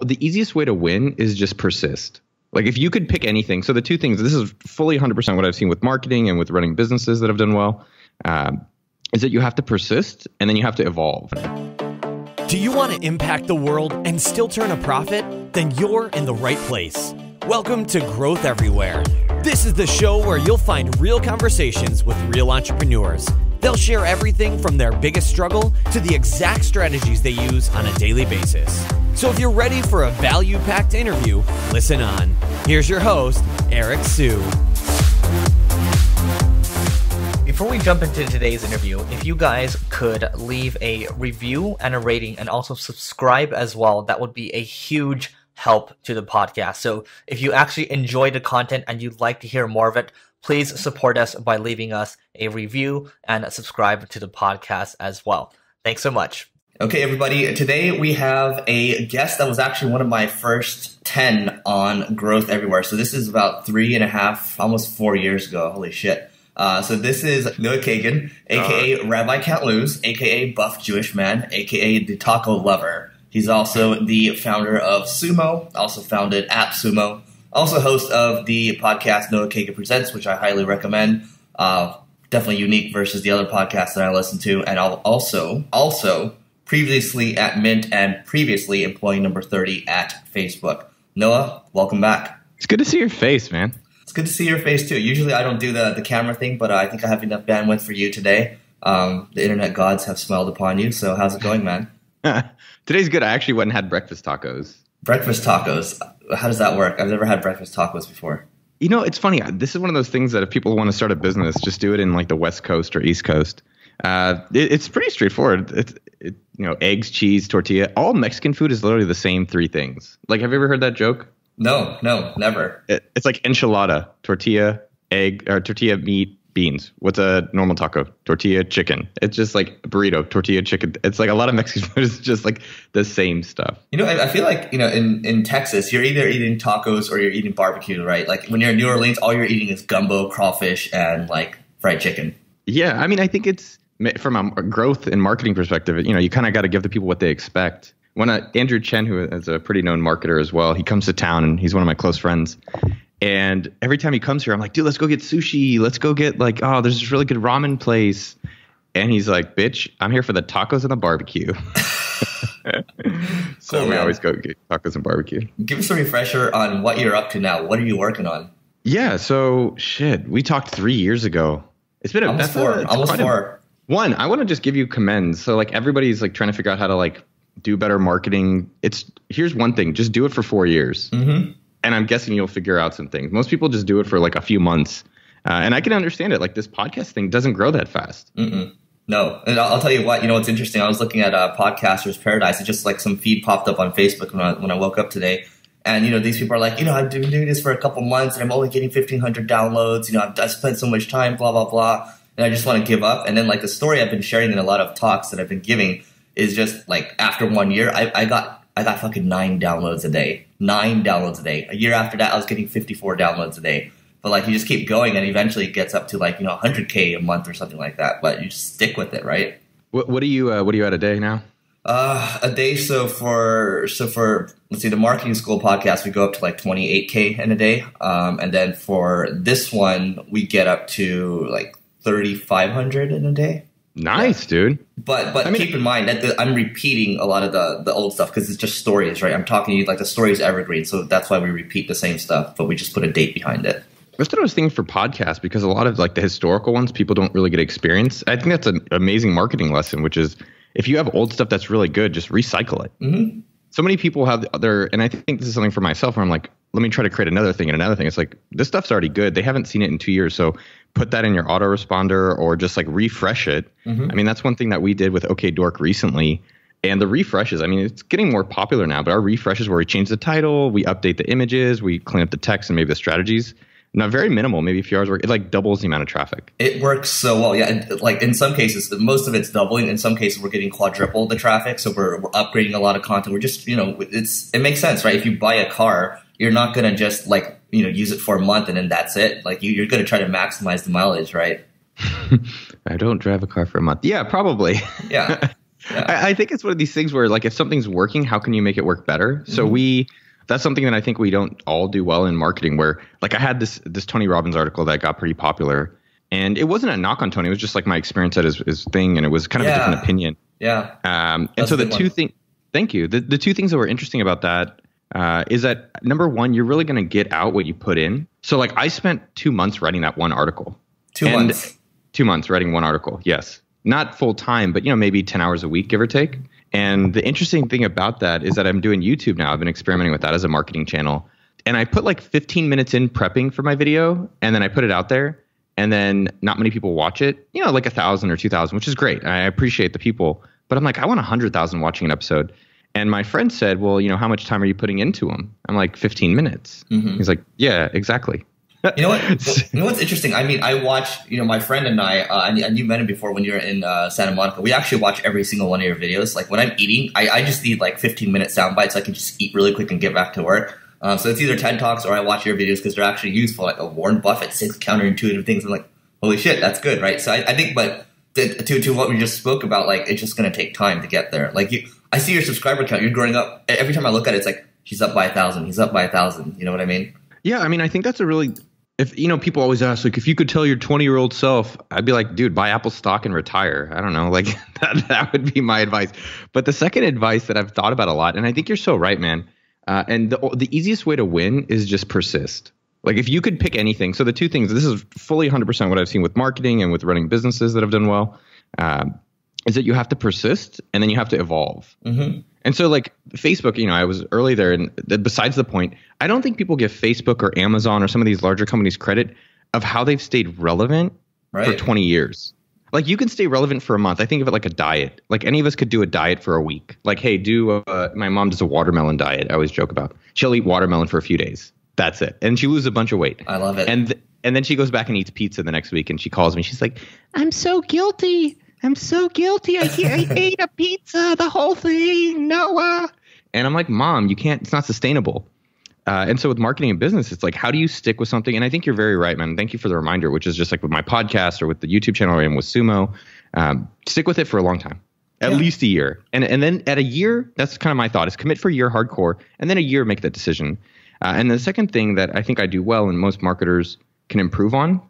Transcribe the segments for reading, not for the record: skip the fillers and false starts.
The easiest way to win is just persist. Like if you could pick anything. So the two things, this is fully 100% what I've seen with marketing and with running businesses that have done well, is that you have to persist and then you have to evolve. Do you want to impact the world and still turn a profit? Then you're in the right place. Welcome to Growth Everywhere. This is the show where you'll find real conversations with real entrepreneurs. They'll share everything from their biggest struggle to the exact strategies they use on a daily basis. So if you're ready for a value-packed interview, listen on. Here's your host, Eric Sue. Before we jump into today's interview, if you guys could leave a review and a rating and also subscribe as well, that would be a huge help to the podcast. So if you actually enjoy the content and you'd like to hear more of it, please support us by leaving us a review and subscribe to the podcast as well. Thanks so much. Okay, everybody. Today we have a guest that was actually one of my first 10 on Growth Everywhere. So this is about 3.5, almost 4 years ago. Holy shit. So this is Noah Kagan, a.k.a. Rabbi Can't Lose, a.k.a. Buff Jewish Man, a.k.a. the Taco Lover. He's also the founder of Sumo, also founded AppSumo, also host of the podcast Noah Kagan Presents, which I highly recommend. Definitely unique versus the other podcasts that I listen to. And also previously at Mint and previously employee number 30 at Facebook. Noah, welcome back. It's good to see your face, man. It's good to see your face too. Usually I don't do the camera thing, but I think I have enough bandwidth for you today. The internet gods have smiled upon you. So how's it going, man? Today's good. I actually went and had breakfast tacos. Breakfast tacos. How does that work? I've never had breakfast tacos before. You know, it's funny. This is one of those things that if people want to start a business, just do it in like the West Coast or East Coast. It's pretty straightforward. Eggs, cheese, tortilla. All Mexican food is literally the same three things. Like, have you ever heard that joke? No, never. It's like enchilada, tortilla, egg, or tortilla, meat, beans. What's a normal taco? Tortilla, chicken. It's just like a burrito, tortilla, chicken. It's like a lot of Mexican food is just like the same stuff. I feel like, in Texas, you're either eating tacos or you're eating barbecue, right? Like when you're in New Orleans, all you're eating is gumbo, crawfish, and like fried chicken. Yeah. I mean, I think it's from a growth and marketing perspective, you kind of got to give the people what they expect. When Andrew Chen, who is a pretty known marketer as well, he comes to town and he's one of my close friends. And every time he comes here, I'm like, dude, let's go get sushi. Let's go get there's this really good ramen place. And he's like, bitch, I'm here for the tacos and the barbecue. So we always go get tacos and barbecue. Give us a refresher on what you're up to now. What are you working on? Yeah. So we talked 3 years ago. It's been almost four. One, I want to just give you commends. So like everybody's like trying to figure out how to like do better marketing. Here's one thing, just do it for 4 years. Mm-hmm. And I'm guessing you'll figure out some things. Most people just do it for like a few months. And I can understand it. Like this podcast thing doesn't grow that fast. Mm-mm. No. And I'll tell you what, what's interesting. I was looking at Podcaster's Paradise. It's just like some feed popped up on Facebook when I woke up today. And, these people are like, I've been doing this for a couple months and I'm only getting 1,500 downloads. I've spent so much time, blah, blah, blah. And I just want to give up. And then like the story I've been sharing in a lot of talks that I've been giving is just like after 1 year, I got fucking 9 downloads a day. 9 downloads a day. A year after that, I was getting 54 downloads a day. But like you just keep going and eventually it gets up to like, 100K a month or something like that. But you just stick with it, right? What are you at a day now? A day. So for let's see, the marketing school podcast, we go up to like 28K in a day. And then for this one, we get up to like 3,500 in a day. Nice, dude. But keep in mind that I'm repeating a lot of the old stuff because it's just stories, right? I'm talking to you like the story is evergreen. So that's why we repeat the same stuff, but we just put a date behind it. That's what I was thinking for podcasts, because a lot of like the historical ones, people don't really get experience. I think that's an amazing marketing lesson, which is if you have old stuff that's really good, just recycle it. Mm-hmm. So many people have and I think this is something for myself where I'm like, let me try to create another thing and another thing. It's like, this stuff's already good. They haven't seen it in 2 years. So put that in your autoresponder or just like refresh it. Mm-hmm. I mean, that's one thing that we did with OK Dork recently. And the refreshes, I mean, it's getting more popular now, but our refreshes where we change the title, we update the images, we clean up the text and maybe the strategies. Not very minimal, maybe a few hours work. It like doubles the amount of traffic. It works so well. Yeah. Like in some cases, most of it's doubling. In some cases, we're getting quadruple the traffic. So we're upgrading a lot of content. We're just, it makes sense, right? If you buy a car, you're not going to just like, use it for a month and then that's it. Like you're going to try to maximize the mileage, right? I don't drive a car for a month. Yeah, probably. Yeah. I think it's one of these things where like if something's working, how can you make it work better? So that's something that I think we don't all do well in marketing, where like I had this Tony Robbins article that got pretty popular, and it wasn't a knock on Tony. It was just like my experience at his thing, and it was kind of a different opinion. Yeah. And so the two things, thank you. The two things that were interesting about that is that number one, you're really going to get out what you put in. So like I spent 2 months writing that one article. 2 months. 2 months writing one article. Yes. Not full time, but maybe 10 hours a week, give or take. And the interesting thing about that is that I'm doing YouTube now. I've been experimenting with that as a marketing channel. And I put like 15 minutes in prepping for my video, and then I put it out there, and then not many people watch it, like 1,000 or 2,000, which is great. I appreciate the people, but I'm like, I want 100,000 watching an episode. And my friend said, well, how much time are you putting into them? I'm like, 15 minutes. Mm-hmm. He's like, yeah, exactly. You know what? You know what's interesting? I mean, I watch, my friend and I, and you met him before when you were in Santa Monica. We actually watch every single one of your videos. Like when I'm eating, I just need like 15-minute sound bites so I can just eat really quick and get back to work. So it's either TED Talks or I watch your videos because they're actually useful, like a Warren Buffett 6 counterintuitive things. I'm like, holy shit, that's good, right? So I think, but to what we just spoke about, like it's just going to take time to get there. Like I see your subscriber count. You're growing up. Every time I look at it, it's like he's up by 1,000. He's up by 1,000. You know what I mean? Yeah, I mean, I think that's a really. If people always ask, like, if you could tell your 20-year-old self, I'd be like, dude, buy Apple stock and retire. I don't know, like that would be my advice. But the second advice that I've thought about a lot, and I think you're so right, man. And the easiest way to win is just persist. Like if you could pick anything. So the two things, this is fully 100% what I've seen with marketing and with running businesses that have done well, is that you have to persist and then you have to evolve. Mm-hmm. And so like Facebook, I was early there, and besides the point, I don't think people give Facebook or Amazon or some of these larger companies credit of how they've stayed relevant for 20 years. Like you can stay relevant for a month. I think of it like a diet. Like any of us could do a diet for a week. Like, hey, my mom does a watermelon diet. I always joke about. She'll eat watermelon for a few days. That's it. And she loses a bunch of weight. I love it. And then she goes back and eats pizza the next week, and she calls me. She's like, I'm so guilty. I'm so guilty. I ate a pizza, the whole thing, Noah. And I'm like, Mom, you can't, it's not sustainable. And so with marketing and business, it's like, how do you stick with something? And I think you're very right, man. Thank you for the reminder, which is just like with my podcast or with the YouTube channel and with Sumo, stick with it for a long time, at least a year. And then at a year, that's kind of my thought, is commit for a year hardcore, and then a year make that decision. And the second thing that I think I do well and most marketers can improve on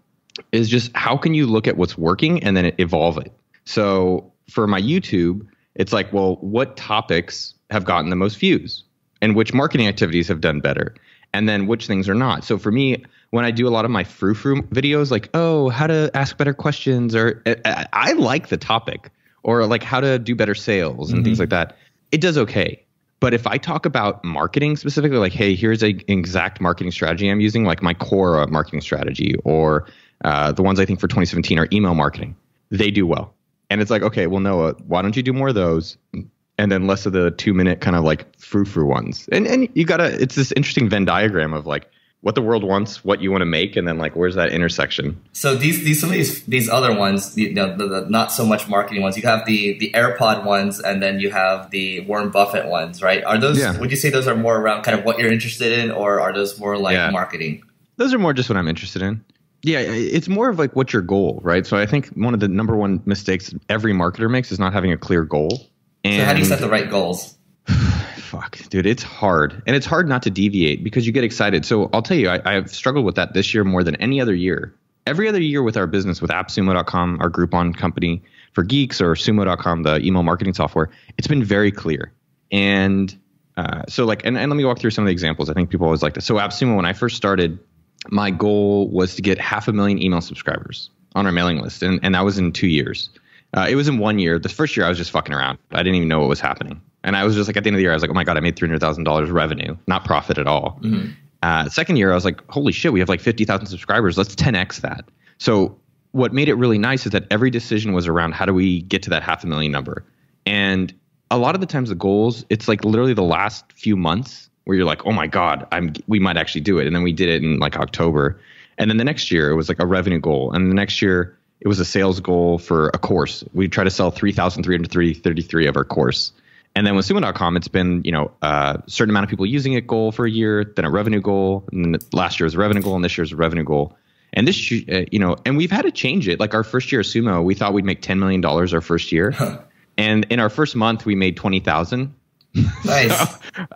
is just how can you look at what's working and then evolve it? So for my YouTube, it's like, well, what topics have gotten the most views and which marketing activities have done better? And then which things are not. So for me, when I do a lot of my frou-frou videos, like, oh, how to ask better questions, or I like the topic, or like how to do better sales and things like that, it does okay. But if I talk about marketing specifically, like, hey, here's an exact marketing strategy I'm using, like my core marketing strategy, or the ones I think for 2017 are email marketing, they do well. And it's like, okay, well, Noah, why don't you do more of those? And then less of the 2-minute kind of like frou-frou ones. And you it's this interesting Venn diagram of like what the world wants, what you want to make, and then like where's that intersection. So some of these other ones, the not so much marketing ones, you have the AirPod ones, and then you have the Warren Buffett ones, right? Are those? Yeah. Would you say those are more around kind of what you're interested in, or are those more like marketing? Those are more just what I'm interested in. Yeah, it's more of like what's your goal, right? So I think one of the number one mistakes every marketer makes is not having a clear goal. And so how do you set the right goals? Fuck, dude, it's hard. And it's hard not to deviate because you get excited. So I'll tell you, I've struggled with that this year more than any other year. Every other year with our business, with AppSumo.com, our Groupon company for geeks, or Sumo.com, the email marketing software, it's been very clear. And so like, and let me walk through some of the examples. I think people always like this. So AppSumo, when I first started, my goal was to get 500,000 email subscribers on our mailing list. And that was in 2 years. It was in 1 year. The first year I was just fucking around. I didn't even know what was happening. And I was just like, at the end of the year, I was like, oh my God, I made $300,000 revenue, not profit at all. Mm-hmm. Second year, I was like, holy shit, we have like 50,000 subscribers. Let's 10X that. So what made it really nice is that every decision was around how do we get to that 500,000 number? And a lot of the times the goals, it's like literally the last few months where you're like, oh my God, we might actually do it. And then we did it in like October. And then the next year it was like a revenue goal. And the next year it was a sales goal for a course. We try to sell 3,333 of our course. And then with Sumo.com, it's been, a certain amount of people using it goal for a year, then a revenue goal. And then last year was a revenue goal, and this year's a revenue goal. And this, and we've had to change it. Like our first year of Sumo, we thought we'd make $10 million our first year. And in our first month, we made 20,000. Nice. So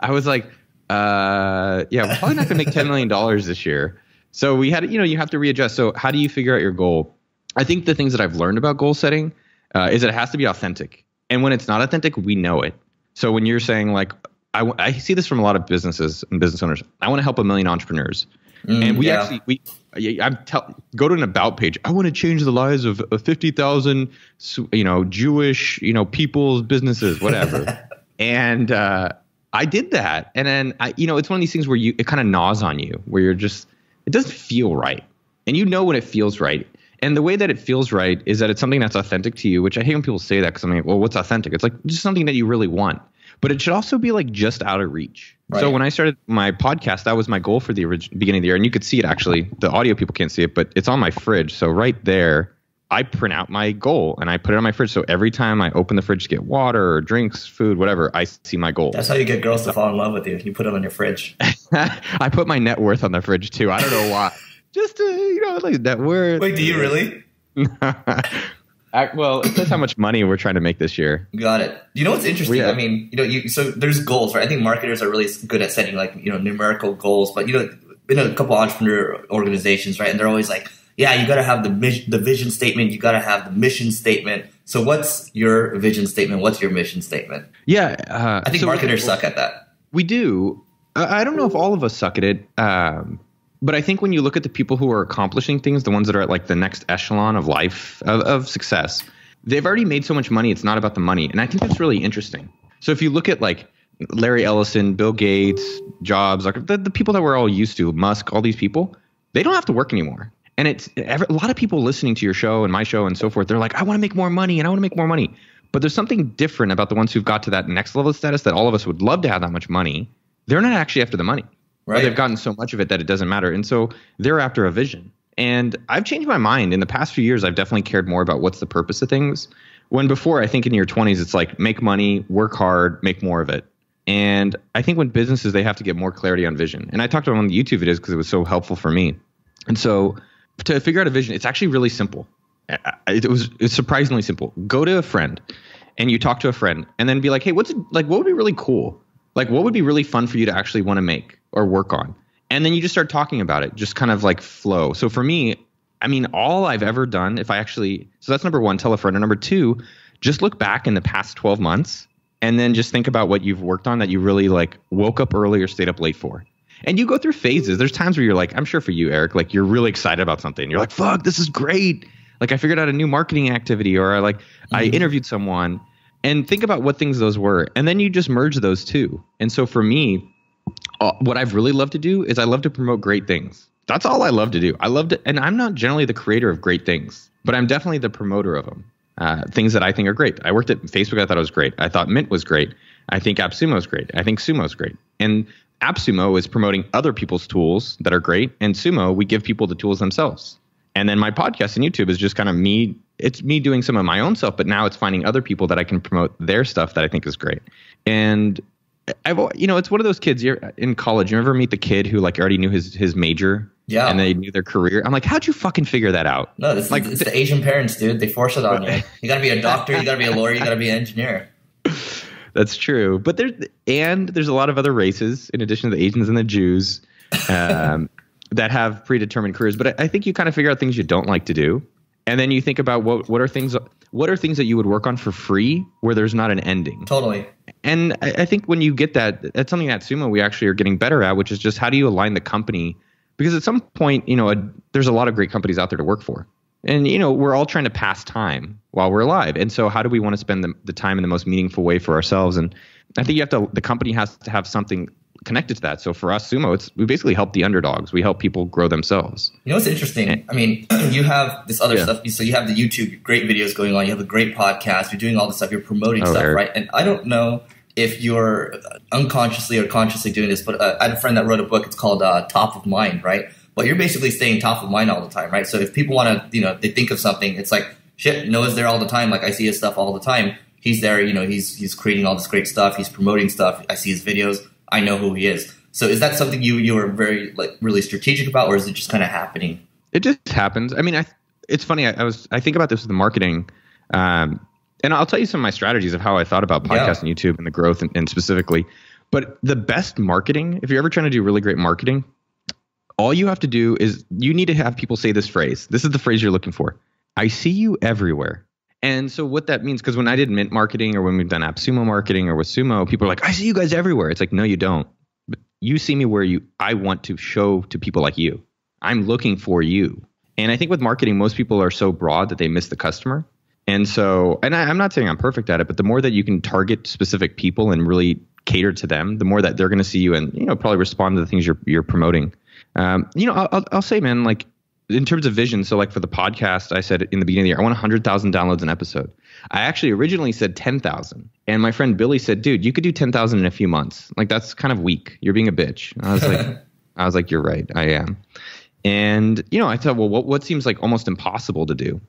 I was like, yeah, we're probably not going to make $10 million this year. So we had, you have to readjust. So how do you figure out your goal? I think the things that I've learned about goal setting is that it has to be authentic. And when it's not authentic, we know it. So when you're saying like, I see this from a lot of businesses and business owners. I want to help 1 million entrepreneurs. And we go to an about page. I want to change the lives of 50,000, Jewish, people's businesses, whatever. And I did that. And then, it's one of these things where it kind of gnaws on you, where you're just, it doesn't feel right. And when it feels right. And the way that it feels right is that it's something that's authentic to you, which I hate when people say that because I'm like, well, what's authentic? It's like just something that you really want. But it should also be like just out of reach. Right. So when I started my podcast, that was my goal for the beginning of the year. And you could see it actually. The audio people can't see it, but it's on my fridge. So right there, I print out my goal and I put it on my fridge. So every time I open the fridge to get water or drinks, food, whatever, I see my goal. That's how you get girls to fall in love with you. You put it on your fridge. I put my net worth on the fridge too. I don't know why. Just to, like net worth. Wait, do you really? Well, it says how much money we're trying to make this year. Got it. You know what's interesting? I mean, so there's goals, right? I think marketers are really good at setting like, numerical goals, but been a couple entrepreneur organizations, right? And they're always like, yeah, you got to have the vision statement. You got to have the mission statement. So what's your vision statement? What's your mission statement? Yeah. I think marketers suck at that. We do. I don't know if all of us suck at it. But I think when you look at the people who are accomplishing things, the ones that are at like the next echelon of life, of success, they've already made so much money. It's not about the money. And I think that's really interesting. So if you look at like Larry Ellison, Bill Gates, Jobs, like the people that we're all used to, Musk, all these people, they don't have to work anymore. And a lot of people listening to your show and my show and so forth, they're like, I want to make more money and I want to make more money. But there's something different about the ones who've got to that next level of status that all of us would love to have that much money. They're not actually after the money. Right. Or they've gotten so much of it that it doesn't matter. And so they're after a vision. And I've changed my mind. In the past few years, I've definitely cared more about what's the purpose of things. When before, I think in your 20s, it's like make money, work hard, make more of it. And I think when businesses, they have to get more clarity on vision. And I talked about it on the YouTube videos because it was so helpful for me. And so to figure out a vision, it's actually really simple. It's surprisingly simple. Go to a friend and you talk to a friend and then be like, hey, what would be really cool? Like, what would be really fun for you to actually want to make or work on? And then you just start talking about it, just kind of like flow. So for me, I mean, all I've ever done, so that's number one, tell a friend. And number two, just look back in the past 12 months and then just think about what you've worked on that you really like woke up early or stayed up late for. And you go through phases. There's times where you're like, I'm sure for you, Eric, like you're really excited about something. You're like, fuck, this is great. Like I figured out a new marketing activity or I interviewed someone. And think about what things those were. And then you just merge those two. And so for me, what I've really loved to do is I love to promote great things. That's all I love to do. And I'm not generally the creator of great things, but I'm definitely the promoter of them. Things that I think are great. I worked at Facebook. I thought it was great. I thought Mint was great. I think AppSumo is great. I think Sumo is great. And AppSumo is promoting other people's tools that are great. And Sumo, we give people the tools themselves. And then my podcast and YouTube is just kind of me. It's me doing some of my own stuff, but now it's finding other people that I can promote their stuff that I think is great. And it's one of those kids you're in college. You ever meet the kid who like already knew his major? Yeah. And they knew their career. I'm like, how'd you fucking figure that out? No, it's the Asian parents, dude. They force it on you. You got to be a doctor. You got to be a lawyer. You got to be an engineer. That's true. But there's a lot of other races in addition to the Asians and the Jews that have predetermined careers. But I think you kind of figure out things you don't like to do. And then you think about what are things that you would work on for free where there's not an ending. Totally. And I think when you get that's something that Sumo we actually are getting better at, which is just how do you align the company? Because at some point, there's a lot of great companies out there to work for. And, we're all trying to pass time while we're alive. And so how do we want to spend the time in the most meaningful way for ourselves? And I think the company has to have something connected to that. So for us, Sumo, we basically help the underdogs. We help people grow themselves. What's interesting? I mean, you have this other stuff. So you have the YouTube, great videos going on. You have a great podcast. You're doing all this stuff. You're promoting stuff, Eric. Right? And I don't know if you're unconsciously or consciously doing this, but I had a friend that wrote a book. It's called Top of Mind, right? But you're basically staying top of mind all the time, right? So if people want to, they think of something, it's like, shit, Noah's there all the time. Like I see his stuff all the time. He's there, he's creating all this great stuff. He's promoting stuff. I see his videos. I know who he is. So is that something you were very really strategic about, or is it just kind of happening? It just happens. I mean, it's funny. I think about this with the marketing, and And I'll tell you some of my strategies of how I thought about podcast and YouTube and the growth and specifically. But the best marketing, if you're ever trying to do really great marketing, all you have to do is you need to have people say this phrase. This is the phrase you're looking for. I see you everywhere. And so what that means, because when I did Mint marketing or when we've done AppSumo marketing or with Sumo, people are like, I see you guys everywhere. It's like, no, you don't. But you see me where I want to show to people like you. I'm looking for you. And I think with marketing, most people are so broad that they miss the customer. And so, I'm not saying I'm perfect at it, but the more that you can target specific people and really cater to them, the more that they're going to see you and, probably respond to the things you're promoting. I'll say, man, like in terms of vision. So like for the podcast, I said in the beginning of the year, I want 100,000 downloads an episode. I actually originally said 10,000. And my friend Billy said, dude, you could do 10,000 in a few months. Like, that's kind of weak. You're being a bitch. And I was like, you're right. I am. And, I thought, well, what seems like almost impossible to do?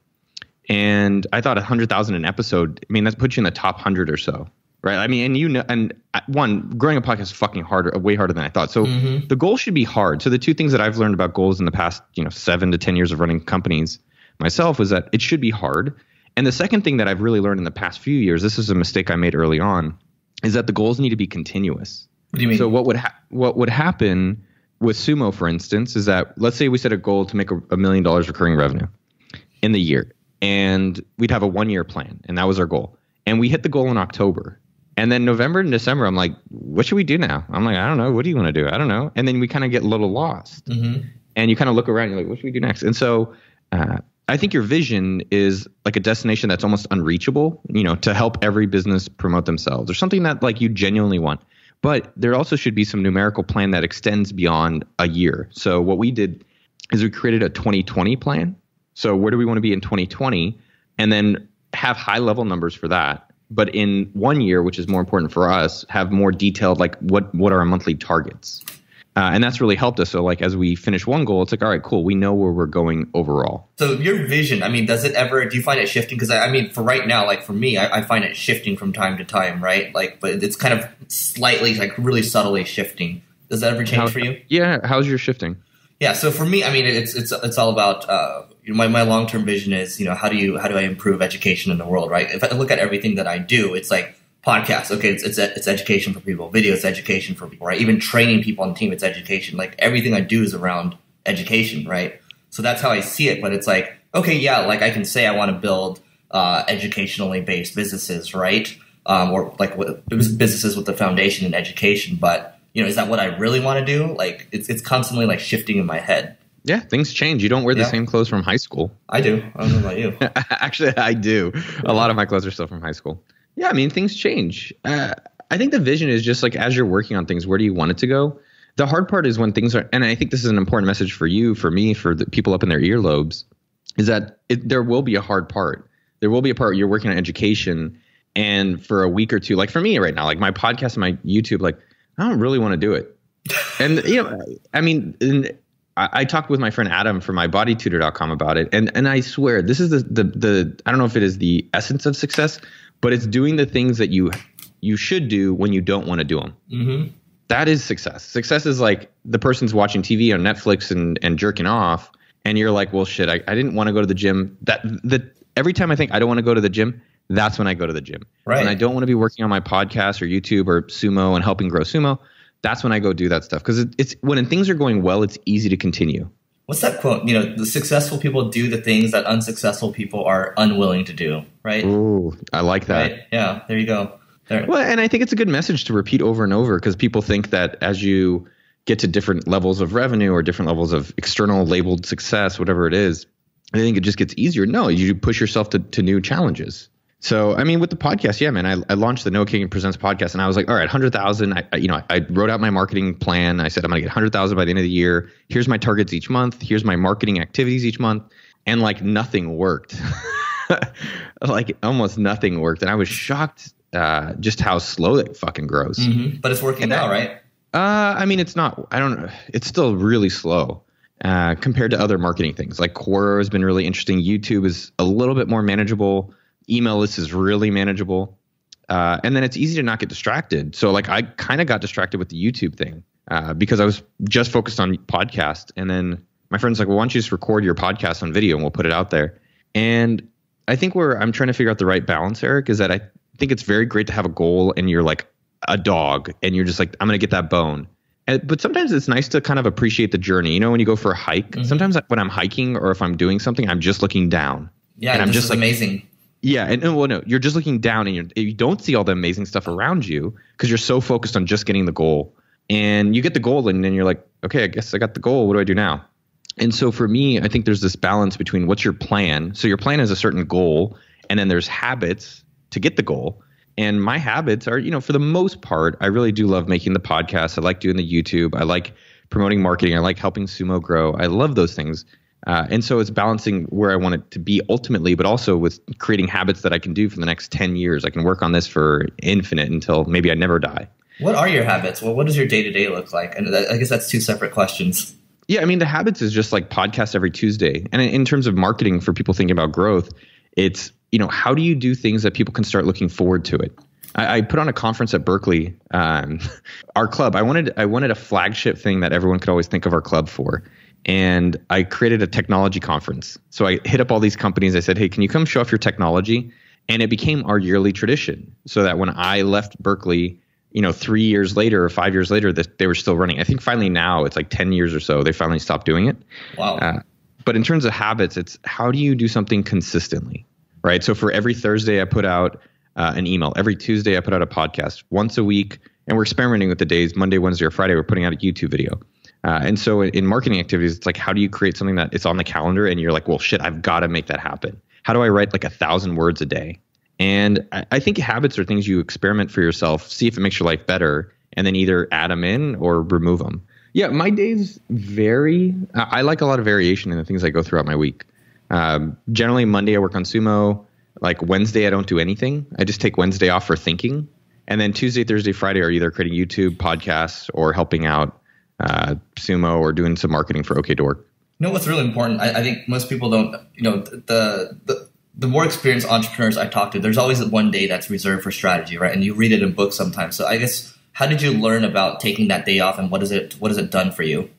And I thought 100,000 an episode, I mean, that puts you in the top 100 or so, right? I mean, and one, growing a podcast is fucking harder, way harder than I thought. So the goal should be hard. So the two things that I've learned about goals in the past, 7 to 10 years of running companies myself was that it should be hard. And the second thing that I've really learned in the past few years, this is a mistake I made early on, is that the goals need to be continuous. What do you mean? So what would happen with Sumo, for instance, is that let's say we set a goal to make $1 million recurring revenue in the year. And we'd have a 1-year plan. And that was our goal. And we hit the goal in October. And then November and December, I'm like, what should we do now? I'm like, I don't know. What do you want to do? I don't know. And then we kind of get a little lost. And you kind of look around. You're like, what should we do next? And so I think your vision is like a destination that's almost unreachable, to help every business promote themselves or something that like you genuinely want. But there also should be some numerical plan that extends beyond a year. So what we did is we created a 2020 plan. So where do we want to be in 2020? And then have high level numbers for that. But in 1 year, which is more important for us, have more detailed, like what are our monthly targets? And that's really helped us. So like as we finish one goal, it's like, all right, cool. We know where we're going overall. So your vision, I mean, do you find it shifting? Because I mean, for right now, like for me, I find it shifting from time to time, right? Like, but it's kind of slightly, like really subtly shifting. Does that ever change for you? Yeah. How's your shifting? Yeah. So for me, I mean, it's all about, my long-term vision is, how do I improve education in the world, right? If I look at everything that I do, it's like podcasts. Okay. It's education for people. Video, it's education for people, right? Even training people on the team, it's education. Like everything I do is around education, right? So that's how I see it. But it's like, okay, yeah, like I can say I want to build educationally based businesses, right? Or like businesses with the foundation in education. But, is that what I really want to do? Like it's constantly like shifting in my head. Yeah, things change. You don't wear the same clothes from high school. I do. I don't know about you. Actually, I do. A lot of my clothes are still from high school. Yeah, I mean, things change. I think the vision is just like as you're working on things, where do you want it to go? The hard part is when things are, and I think this is an important message for you, for me, for the people up in their earlobes, is that there will be a hard part. There will be a part where you're working on education and for a week or two, like for me right now, like my podcast and my YouTube, like I don't really want to do it. And, I mean, I talked with my friend Adam from mybodytutor.com about it. And I swear this is the I don't know if it is the essence of success, but it's doing the things that you should do when you don't want to do them. That is success. Success is like the person's watching TV on Netflix and jerking off. And you're like, well, shit, I didn't want to go to the gym. Every time I think I don't want to go to the gym, that's when I go to the gym. Right. When I don't want to be working on my podcast or YouTube or Sumo and helping grow Sumo, that's when I go do that stuff. Because it's when things are going well, it's easy to continue. What's that quote? The successful people do the things that unsuccessful people are unwilling to do, right? Ooh, I like that. Right? Yeah, there you go. There. Well, and I think it's a good message to repeat over and over because people think that as you get to different levels of revenue or different levels of external labeled success, whatever it is, I think it just gets easier. No, you push yourself to new challenges. So, I mean, with the podcast, yeah, man, I launched the No Kagan Presents podcast and I was like, all right, 100,000. I wrote out my marketing plan. I said, I'm going to get 100,000 by the end of the year. Here's my targets each month. Here's my marketing activities each month. And like nothing worked. Like almost nothing worked. And I was shocked just how slow it fucking grows. But it's working now, right? I mean, it's not, I don't know. It's still really slow compared to other marketing things. Like Quora has been really interesting. YouTube is a little bit more manageable. Email list is really manageable. And then it's easy to not get distracted. So like I kind of got distracted with the YouTube thing because I was just focused on podcast. And then my friend's like, well, why don't you just record your podcast on video and we'll put it out there. And I think where I'm trying to figure out the right balance, Eric, is that I think it's very great to have a goal and you're like a dog and you're just like, I'm going to get that bone. But sometimes it's nice to kind of appreciate the journey. You know, when you go for a hike, sometimes when I'm hiking or if I'm doing something, I'm just looking down. Yeah, and I'm just like, amazing. Yeah. And well, no, you're just looking down and you don't see all the amazing stuff around you because you're so focused on just getting the goal. And you get the goal and then you're like, okay, I guess I got the goal. What do I do now? And so for me, I think there's this balance between what's your plan. So your plan is a certain goal, and then there's habits to get the goal. And my habits are, you know, for the most part, I really do love making the podcast. I like doing the YouTube. I like promoting marketing. I like helping Sumo grow. I love those things. And so it's balancing where I want it to be ultimately, but also with creating habits that I can do for the next 10 years. I can work on this for infinite until maybe I never die. What are your habits? Well, what does your day-to-day look like? And I guess that's two separate questions. Yeah, I mean, the habits is just like podcast every Tuesday. And in terms of marketing for people thinking about growth, it's, you know, how do you do things that people can start looking forward to it? I put on a conference at Berkeley, our club. I wanted a flagship thing that everyone could always think of our club for. And I created a technology conference. So I hit up all these companies. I said, hey, can you come show off your technology? And it became our yearly tradition so that when I left Berkeley, you know, 3 years later or 5 years later, that they were still running. I think finally now it's like 10 years or so, they finally stopped doing it. Wow. But in terms of habits, it's how do you do something consistently, right? So for every Thursday, I put out an email. Every Tuesday, I put out a podcast. Once a week, and we're experimenting with the days, Monday, Wednesday, or Friday, we're putting out a YouTube video. And so in marketing activities, it's like, how do you create something that it's on the calendar and you're like, well, shit, I've got to make that happen. How do I write like 1,000 words a day? And I think habits are things you experiment for yourself, see if it makes your life better, and then either add them in or remove them. Yeah, my days vary. I like a lot of variation in the things I go throughout my week. Generally, Monday I work on Sumo. Like Wednesday, I don't do anything. I just take Wednesday off for thinking. And then Tuesday, Thursday, Friday are either creating YouTube, podcasts, or helping out Sumo or doing some marketing for OK Dork. You know what's really important? I think most people don't, you know, the more experienced entrepreneurs I talk to, there's always one day that's reserved for strategy, right? And you read it in books sometimes. So I guess, how did you learn about taking that day off, and what has it done for you?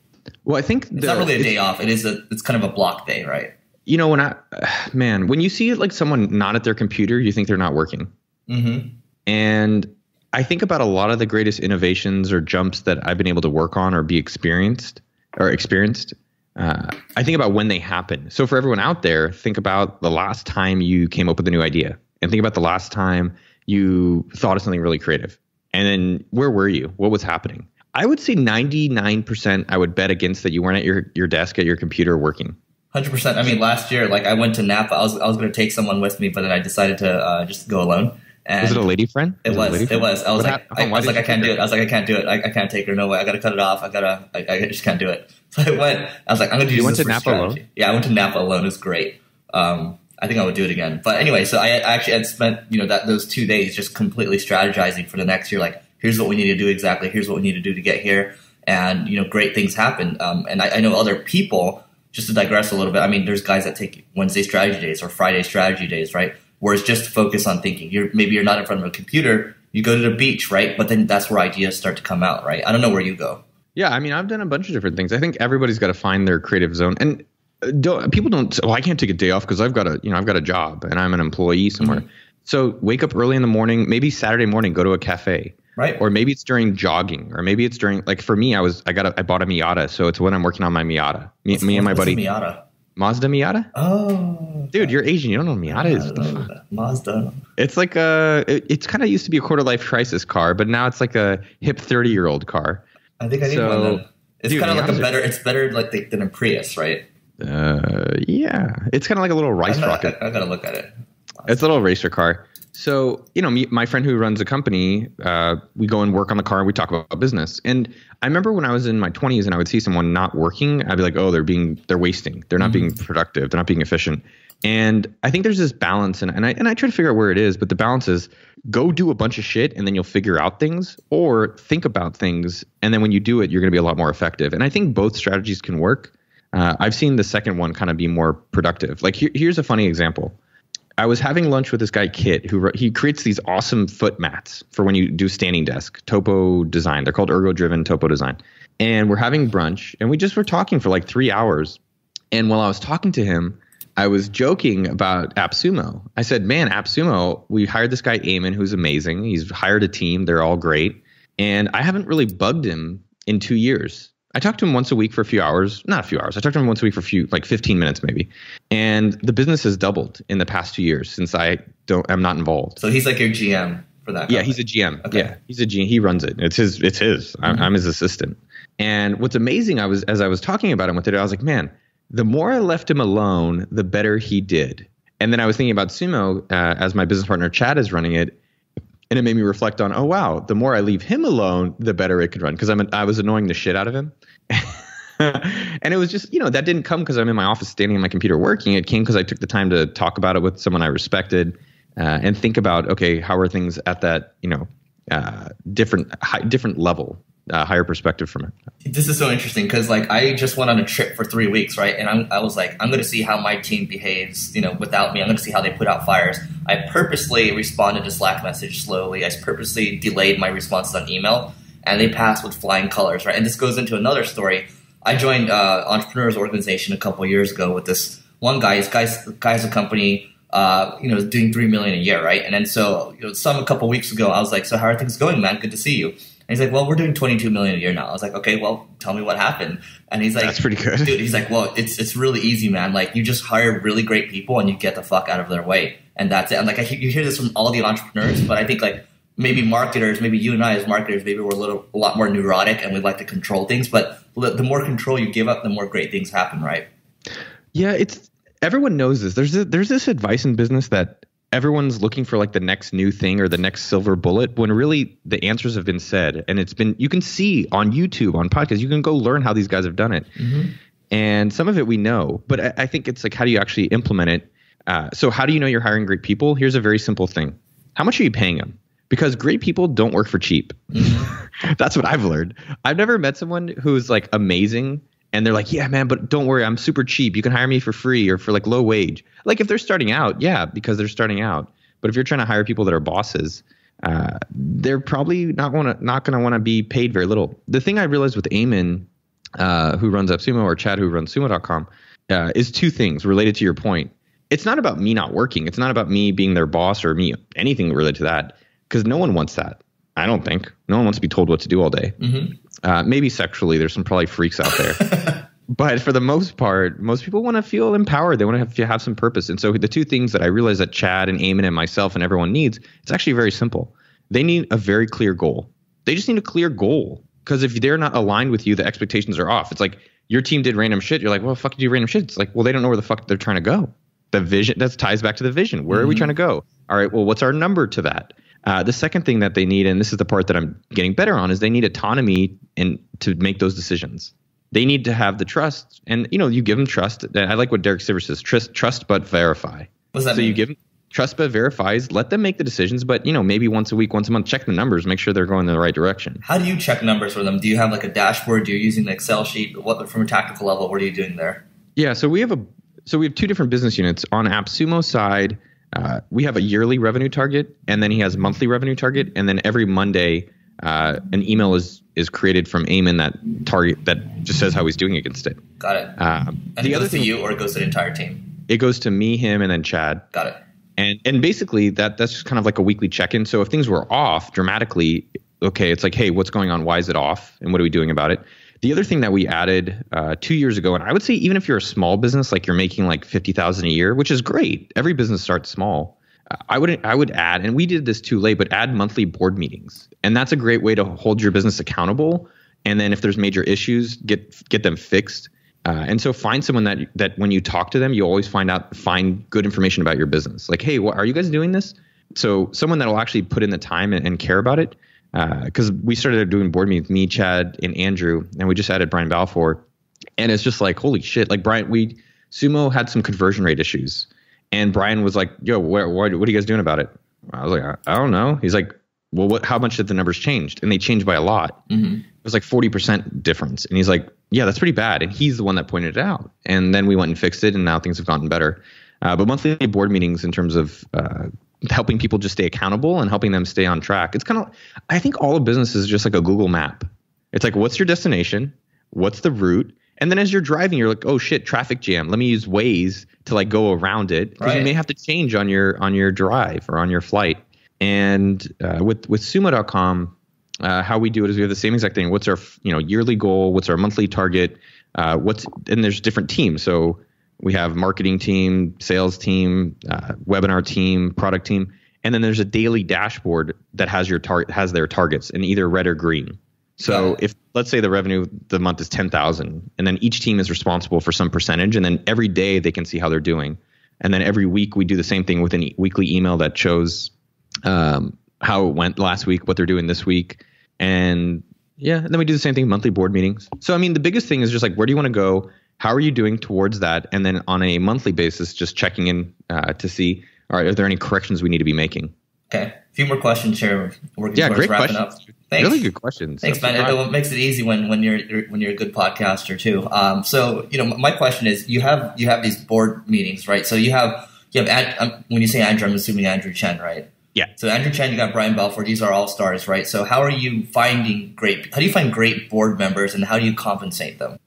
Well, I think it's not really a day off. It's kind of a block day, right? You know, when you see it like someone not at their computer, you think they're not working. Mm-hmm. And I think about a lot of the greatest innovations or jumps that I've been able to work on or be experienced. I think about when they happen. So for everyone out there, think about the last time you came up with a new idea, and think about the last time you thought of something really creative. And then where were you? What was happening? I would say 99% I would bet against that you weren't at your desk at your computer working. 100%. I mean, last year, like I went to Napa. I was going to take someone with me, but then I decided to just go alone. And was it a lady friend? It was. I was like, I can't do it. I can't do it. I can't take her. No way. I got to cut it off. I just can't do it. So I went. I was like, I'm going to do this for strategy. Alone? Yeah, I went to Napa alone. It was great. I think I would do it again. But anyway, so I actually had spent, you know, those 2 days just completely strategizing for the next year. Like, here's what we need to do exactly. Here's what we need to do to get here. And, you know, great things happen. And I know other people, just to digress a little bit, I mean, there's guys that take Wednesday strategy days or Friday strategy days, right? Where it's just focus on thinking. Maybe you're not in front of a computer. You go to the beach, right? But then that's where ideas start to come out, right? I don't know where you go. Yeah, I mean, I've done a bunch of different things. I think everybody's got to find their creative zone. And people don't, I can't take a day off because I've got a job and I'm an employee somewhere. Mm-hmm. So wake up early in the morning, maybe Saturday morning, go to a cafe. Right. Or maybe it's during jogging, or maybe it's during, like for me, I bought a Miata. So it's when I'm working on my Miata. Me and my buddy. Miata? Mazda Miata? Oh. Dude, you're Asian. You don't know what Miata is. Mazda. It's like it's kind of used to be a quarter life crisis car, but now it's like a hip 30-year-old car. I think I need one then. It's kind of like it's better like than a Prius, right? Yeah. It's kind of like a little rice rocket. I got to look at it. It's a little racer car. So, you know, my friend who runs a company, we go and work on the car and we talk about business. And I remember when I was in my 20s and I would see someone not working, I'd be like, oh, they're wasting. They're not being productive. They're not being efficient. And I think there's this balance, and I try to figure out where it is, but the balance is go do a bunch of shit and then you'll figure out things, or think about things. And then when you do it, you're going to be a lot more effective. And I think both strategies can work. I've seen the second one kind of be more productive. Like here's a funny example. I was having lunch with this guy, Kit, he creates these awesome foot mats for when you do standing desk, topo design. They're called ergo-driven topo design. And we're having brunch, and we just were talking for like 3 hours. And while I was talking to him, I was joking about AppSumo. I said, man, AppSumo, we hired this guy, Eamon, who's amazing. He's hired a team. They're all great. And I haven't really bugged him in 2 years. I talked to him once a week for a few hours, not a few hours. I talked to him once a week for like 15 minutes maybe. And the business has doubled in the past 2 years since I'm not involved. So he's like your GM for that. Yeah, he's a GM. Okay. Yeah, he's a GM. He runs it. It's his. Mm-hmm. I'm his assistant. And what's amazing, as I was talking about him with it, I was like, man, the more I left him alone, the better he did. And then I was thinking about Sumo as my business partner, Chad, is running it. And it made me reflect on, oh, wow, the more I leave him alone, the better it could run. Because I was annoying the shit out of him. And it was just, that didn't come because I'm in my office standing on my computer working. It came because I took the time to talk about it with someone I respected and think about, okay, how are things at that, different level, higher perspective from it. This is so interesting because I just went on a trip for 3 weeks, right? And I was like, I'm going to see how my team behaves, without me. I'm going to see how they put out fires. I purposely responded to Slack message slowly. I purposely delayed my responses on email, and they passed with flying colors, right? And this goes into another story. I joined Entrepreneurs Organization a couple of years ago with this one guy. This guy's a company, doing $3 million a year, right? And then a couple of weeks ago, I was like, so how are things going, man? Good to see you. And he's like, well, we're doing $22 million a year now. I was like, okay, well, tell me what happened. And he's like, that's pretty good. Dude, he's like, well, it's really easy, man. You just hire really great people and you get the fuck out of their way. And that's it. And you hear this from all the entrepreneurs, but I think maybe marketers, maybe you and I as marketers, maybe we're a lot more neurotic and we like to control things. But the more control you give up, the more great things happen, right? Yeah, everyone knows this. There's this advice in business that everyone's looking for the next new thing or the next silver bullet when really the answers have been said. And you can see on YouTube, on podcasts, you can go learn how these guys have done it. Mm-hmm. And some of it we know, but I think it's how do you actually implement it? So how do you know you're hiring great people? Here's a very simple thing. How much are you paying them? Because great people don't work for cheap. Mm-hmm. That's what I've learned. I've never met someone who's amazing and they're like, yeah, man, but don't worry, I'm super cheap. You can hire me for free or for low wage. If they're starting out, yeah, because they're starting out. But if you're trying to hire people that are bosses, they're probably not going to want to be paid very little. The thing I realized with Eamon, who runs AppSumo, or Chad, who runs Sumo.com, is two things related to your point. It's not about me not working. It's not about me being their boss or me anything related to that, because no one wants that. I don't think. No one wants to be told what to do all day. Mm-hmm. Maybe sexually, there's some probably freaks out there. But for the most part, most people want to feel empowered. They want to have some purpose. And so the two things that I realize that Chad and Eamon and myself and everyone needs, it's actually very simple. They need a very clear goal. They just need a clear goal. Because if they're not aligned with you, the expectations are off. It's like your team did random shit. You're like, well, fuck, you do random shit. It's like, well, they don't know where the fuck they're trying to go. The vision, that ties back to the vision. Where are we trying to go? All right, well, what's our number to that? The second thing that they need, and this is the part that I'm getting better on, is they need autonomy to make those decisions. They need to have the trust, and you give them trust. I like what Derek Sivers says: trust but verify. What does that mean? You give them trust but verifies. Let them make the decisions, but maybe once a week, once a month, check the numbers, make sure they're going in the right direction. How do you check numbers for them? Do you have a dashboard? Do you using the Excel sheet? What from a tactical level? What are you doing there? Yeah, so we have two different business units. On AppSumo side, we have a yearly revenue target, and then he has a monthly revenue target, and then every Monday, an email is created from Eamon that just says how he's doing against it. Got it. And the other thing, you, or it goes to the entire team? It goes to me, him, and then Chad. Got it. And basically that's just kind of like a weekly check-in. So if things were off dramatically, okay, it's like, hey, what's going on? Why is it off? And what are we doing about it? The other thing that we added 2 years ago, and I would say even if you're a small business, like you're making $50,000 a year, which is great. Every business starts small. I would add, and we did this too late, but add monthly board meetings. And that's a great way to hold your business accountable. And then if there's major issues, get them fixed. And so find someone that when you talk to them, you always find good information about your business. Like, hey, are you guys doing this? So someone that'll actually put in the time and care about it. Because we started doing board meetings, me, Chad, and Andrew, and we just added Brian Balfour. And it's just like, holy shit. Like Sumo had some conversion rate issues. And Brian was like, yo, what are you guys doing about it? I was like, I don't know. He's like, well, how much did the numbers change? And they changed by a lot. Mm-hmm. It was 40% difference. And he's like, yeah, that's pretty bad. And he's the one that pointed it out. And then we went and fixed it, and now things have gotten better. But monthly board meetings in terms of helping people just stay accountable and helping them stay on track. It's kind of, I think all of business is just like a Google map. It's like, what's your destination? What's the route? And then as you're driving, you're like, oh shit, traffic jam. Let me use Waze to like go around it, because you may have to change on your drive or on your flight. And with Sumo.com, how we do it is we have the same exact thing. What's our yearly goal? What's our monthly target? And there's different teams. So we have marketing team, sales team, webinar team, product team, and then there's a daily dashboard that has their targets in either red or green. So if let's say the revenue the month is 10,000, and then each team is responsible for some percentage, and then every day they can see how they're doing, and then every week we do the same thing with a weekly email that shows how it went last week, what they're doing this week, and then we do the same thing, monthly board meetings. So I mean, the biggest thing is just like, where do you want to go? How are you doing towards that? And then on a monthly basis, just checking in to see, all right, are there any corrections we need to be making? Okay. A few more questions here. We're great wrapping up. Thanks. Really good questions. Thanks, man. It makes it easy when you're a good podcaster too. So my question is, you have these board meetings, right? So you have when you say Andrew, I'm assuming Andrew Chen, right? Yeah. So Andrew Chen, you got Brian Belfort. These are all stars, right? So how do you find great board members, and how do you compensate them?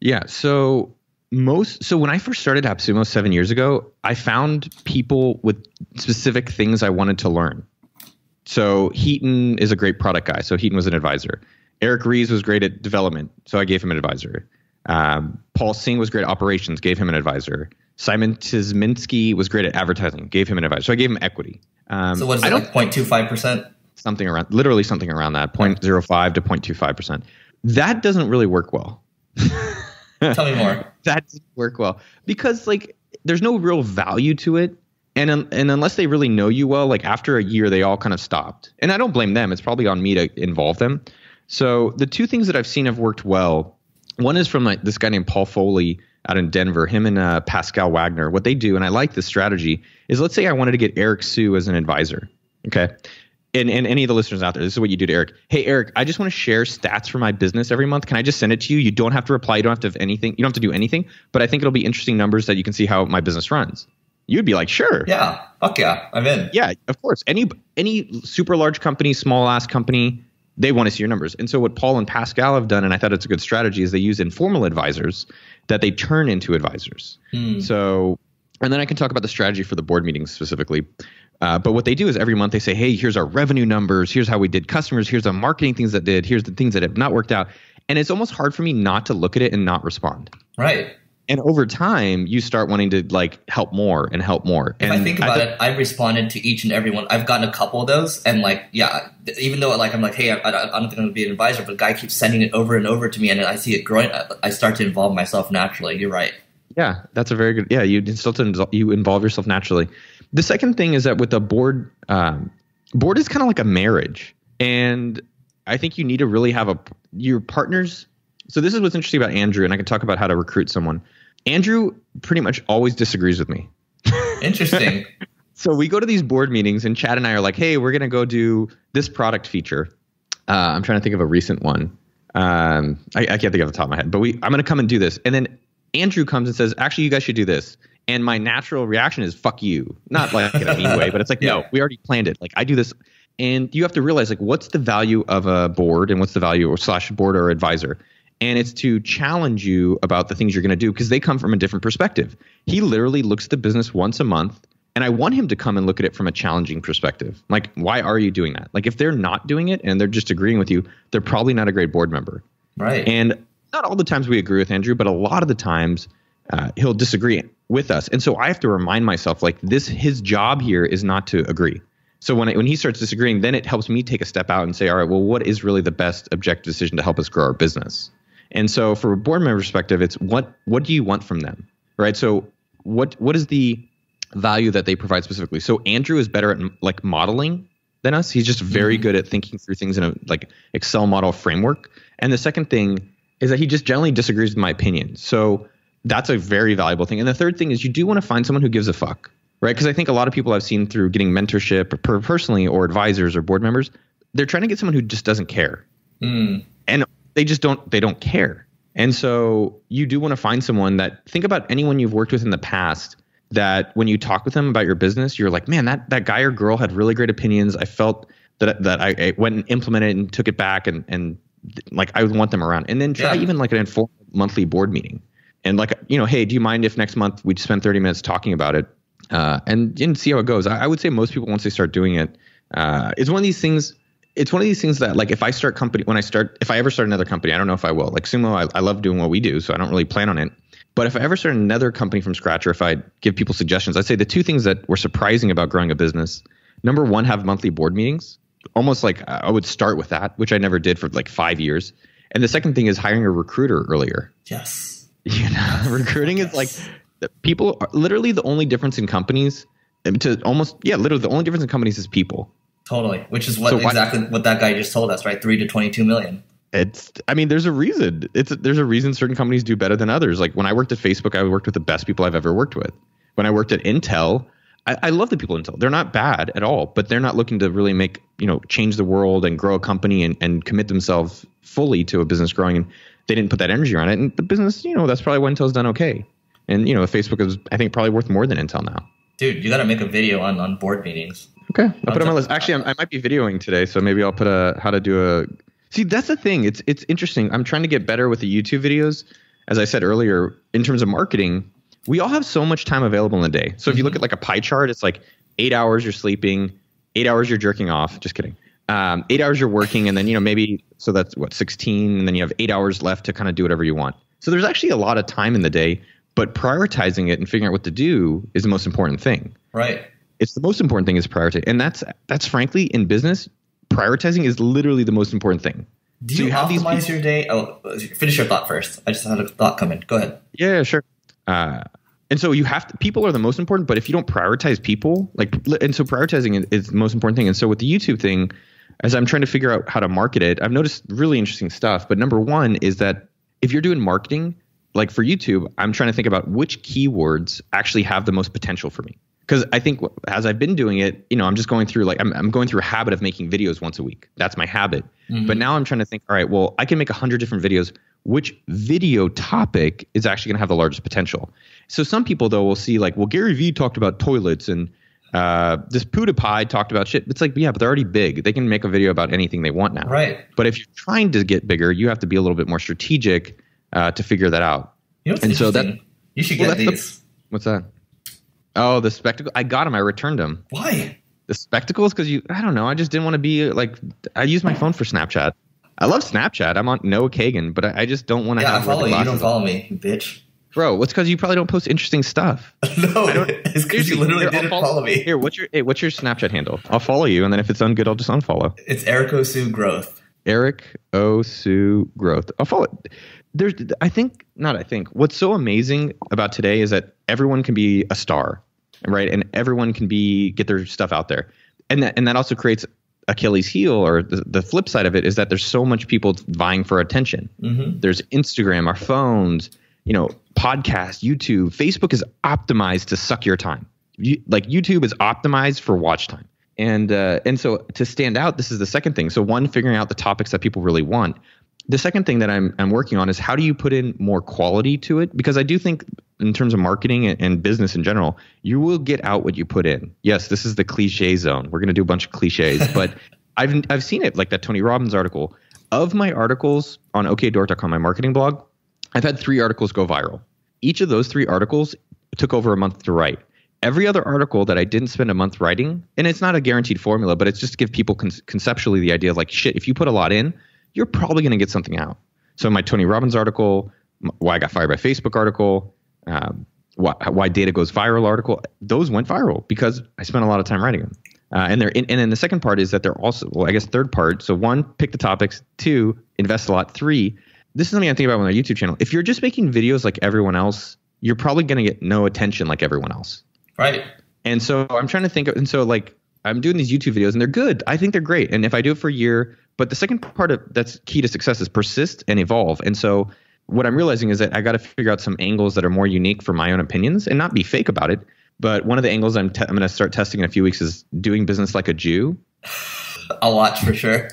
Yeah. So when I first started AppSumo 7 years ago, I found people with specific things I wanted to learn. So Heaton is a great product guy. So Heaton was an advisor. Eric Rees was great at development. So I gave him an advisor. Paul Singh was great at operations, gave him an advisor. Simon Tizminski was great at advertising, gave him an advisor. So I gave him equity. So what is it, like 0.25%? Something around that, 0.05 to 0.25%. That doesn't really work well. Tell me more. That doesn't work well because like there's no real value to it. And unless they really know you well, like after a year, they all kind of stopped. And I don't blame them. It's probably on me to involve them. So the two things that I've seen have worked well. One is from like this guy named Paul Foley out in Denver, him and Pascal Wagner. What they do, and I like this strategy, is let's say I wanted to get Eric Sue as an advisor. Okay. And any of the listeners out there, this is what you do to Eric. Hey, Eric, I just want to share stats for my business every month. Can I just send it to you? You don't have to reply. You don't have to have anything. You don't have to do anything. But I think it'll be interesting numbers that you can see how my business runs. You'd be like, sure. Yeah. Fuck yeah. I'm in. Yeah, of course. Any super large company, small ass company, they want to see your numbers. And so what Paul and Pascal have done, and I thought it's a good strategy, is they use informal advisors that they turn into advisors. So, and then I can talk about the strategy for the board meetings specifically. But what they do is every month they say, hey, here's our revenue numbers. Here's how we did customers. Here's the marketing things that did. Here's the things that have not worked out. And it's almost hard for me not to look at it and not respond. Right. And over time, you start wanting to like help more and help more. If I think about it, I've responded to each and every one. I've gotten a couple of those. And like, yeah, even though like I'm like, hey, I don't think I'm going to be an advisor, but a guy keeps sending it over and over to me and I see it growing. I start to involve myself naturally. You're right. Yeah, that's a very good. Yeah, you involve yourself naturally. The second thing is that with a board is kind of like a marriage, and I think you need to really have your partners. So this is what's interesting about Andrew, and I can talk about how to recruit someone. Andrew pretty much always disagrees with me. Interesting. So we go to these board meetings, and Chad and I are like, "Hey, we're gonna go do this product feature." I'm trying to think of a recent one. I can't think off the top of my head, but I'm gonna come and do this, and then Andrew comes and says, "Actually, you guys should do this." And my natural reaction is "fuck you," not like in a mean way, but it's like, no, we already planned it. Like I do this, and you have to realize like what's the value of a board and what's the value / board or advisor. And it's to challenge you about the things you're going to do because they come from a different perspective. He literally looks at the business once a month, and I want him to come and look at it from a challenging perspective. Like, why are you doing that? Like, if they're not doing it and they're just agreeing with you, they're probably not a great board member. Right. And not all the times we agree with Andrew, but a lot of the times he'll disagree with us. And so I have to remind myself, like, his job here is not to agree. So when he starts disagreeing, then it helps me take a step out and say, all right, well, what is really the best objective decision to help us grow our business? And so for a board member perspective, it's what do you want from them, right? So what is the value that they provide specifically? So Andrew is better at like modeling than us. He's just very good at thinking through things in a like Excel model framework. And the second thing is that he just generally disagrees with my opinion. So that's a very valuable thing. And the third thing is you do want to find someone who gives a fuck, right? Because I think a lot of people I've seen through getting mentorship personally or advisors or board members, they're trying to get someone who just doesn't care. And they just don't care. And so you do want to find someone that, think about anyone you've worked with in the past that when you talk with them about your business, you're like, man, that guy or girl had really great opinions. I felt that I went and implemented and took it back and like I would want them around. And then try even like an informal monthly board meeting. And like, hey, do you mind if next month we spend 30 minutes talking about it and see how it goes? I would say most people, once they start doing it, it's one of these things. It's one of these things that like if I ever start another company, I don't know if I will. Like Sumo, I love doing what we do, so I don't really plan on it. But if I ever start another company from scratch, or if I give people suggestions, I'd say the two things that were surprising about growing a business, number one, have monthly board meetings. Almost like I would start with that, which I never did for like 5 years. And the second thing is hiring a recruiter earlier. Yes. Recruiting is like people are literally the only difference in companies literally the only difference in companies is people. Totally. Which is what that guy just told us, right? 3 to 22 million. There's a reason. There's a reason certain companies do better than others. Like when I worked at Facebook, I worked with the best people I've ever worked with. When I worked at Intel, I love the people at Intel. They're not bad at all, but they're not looking to really make, change the world and grow a company and commit themselves fully to a business growing. And they didn't put that energy around it. And the business, that's probably why Intel's done okay. And, Facebook is, I think, probably worth more than Intel now. Dude, you got to make a video on board meetings. Okay. I'll put it on my list. Actually, I might be videoing today, so maybe I'll put how to do see, that's the thing. It's interesting. I'm trying to get better with the YouTube videos. As I said earlier, in terms of marketing, we all have so much time available in the day. So if you look at like a pie chart, it's like 8 hours you're sleeping, 8 hours you're jerking off. Just kidding. 8 hours you're working, and then, maybe, so that's 16, and then you have 8 hours left to kind of do whatever you want. So there's actually a lot of time in the day, but prioritizing it and figuring out what to do is the most important thing. Right. It's the most important thing is prioritize. And that's frankly, in business, prioritizing is literally the most important thing. Do you optimize your day? Oh, finish your thought first. I just had a thought come in. Go ahead. Yeah, sure. And so people are the most important, but if you don't prioritize people, and so prioritizing is the most important thing. And so with the YouTube thing, as I'm trying to figure out how to market it, I've noticed really interesting stuff. But number one is that if you're doing marketing, like for YouTube, I'm trying to think about which keywords actually have the most potential for me. Because I think as I've been doing it, I'm just going through I'm going through a habit of making videos once a week. That's my habit. Mm-hmm. But now I'm trying to think, all right, well, I can make 100 different videos. Which video topic is actually going to have the largest potential? So some people, though, will see Gary Vee talked about toilets and this PewDiePie talked about shit. It's like, yeah, but they're already big. They can make a video about anything they want now. Right. But if you're trying to get bigger, you have to be a little bit more strategic to figure that out. And so you should get these. What's that? Oh, the spectacle. I got them. I returned them. Why? The spectacles? Because I don't know. I just didn't want to be I use my phone for Snapchat. I love Snapchat. I'm on Noah Kagan, but I just don't want to have I follow you. You don't follow me, you bitch. Bro, it's because you probably don't post interesting stuff. No, it's because you literally didn't follow me. Here, what's your Snapchat handle? I'll follow you, and then if it's ungood, I'll just unfollow. It's Eric Osu Growth. Eric Osu Growth. I'll follow it. What's so amazing about today is that everyone can be a star, right? And everyone can get their stuff out there. And that also creates Achilles heel, or the flip side of it is that there's so much people vying for attention. Mm-hmm. There's Instagram, our phones, podcast, YouTube. Facebook is optimized to suck your time. YouTube is optimized for watch time. And so to stand out, this is the second thing. So one, figuring out the topics that people really want. The second thing that I'm working on is how do you put in more quality to it? Because I do think in terms of marketing and business in general, you will get out what you put in. Yes, this is the cliche zone. We're going to do a bunch of cliches, but I've seen it, like that Tony Robbins article. Of my articles on okdork.com, my marketing blog, I've had 3 articles go viral. Each of those 3 articles took over a month to write. Every other article that I didn't spend a month writing, and it's not a guaranteed formula, but it's just to give people conceptually the idea of shit, if you put a lot in, you're probably going to get something out. So my Tony Robbins article, why I got fired by Facebook article, why data goes viral article, those went viral because I spent a lot of time writing them. And then the second part is that they're also, third part. So 1, pick the topics. 2, invest a lot. 3, this is something I think about on my YouTube channel. If you're just making videos like everyone else, you're probably going to get no attention like everyone else. Right. And so I'm trying to think of, and so I'm doing these YouTube videos and they're good. I think they're great. And if I do it for a year, but the second part of that's key to success is persist and evolve. And so what I'm realizing is that I got to figure out some angles that are more unique for my own opinions and not be fake about it. But one of the angles I'm going to start testing in a few weeks is doing business like a Jew. I'll watch for sure.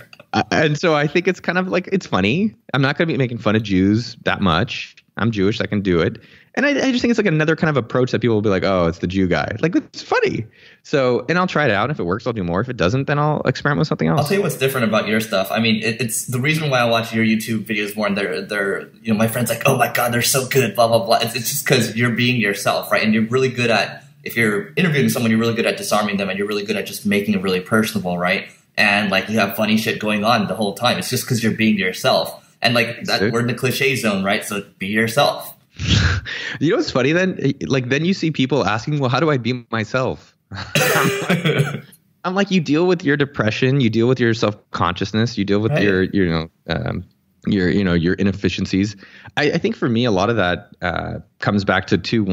And so I think it's kind of it's funny. I'm not going to be making fun of Jews that much. I'm Jewish. I can do it. And I just think it's like another kind of approach that people will be like, oh, it's the Jew guy. Like, it's funny. So, and I'll try it out. If it works, I'll do more. If it doesn't, then I'll experiment with something else. I'll tell you what's different about your stuff. I mean, it's the reason why I watch your YouTube videos more, and they're my friends like, oh my God, they're so good, blah, blah, blah. It's just because you're being yourself, right? And you're really good at, if you're interviewing someone, you're really good at disarming them, and you're really good at just making it really personable, right? And like, you have funny shit going on the whole time. It's just because you're being yourself. And like that, we're in the cliche zone, right? So be yourself. You know what's funny then? Like, then you see people asking, well, how do I be myself? I'm like, you deal with your depression, you deal with your self-consciousness, you deal with your inefficiencies. I think for me, a lot of that comes back to two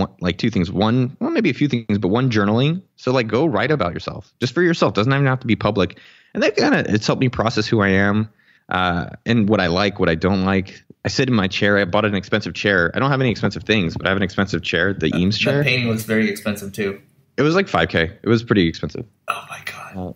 things. One, well, maybe a few things, but one, journaling. So like, go write about yourself, just for yourself. Doesn't even have to be public. And that it's helped me process who I am and what I like, what I don't like. I sit in my chair. I bought an expensive chair. I don't have any expensive things, but I have an expensive chair, the Eames chair. That painting looks very expensive too. It was like $5,000. It was pretty expensive. Oh my God.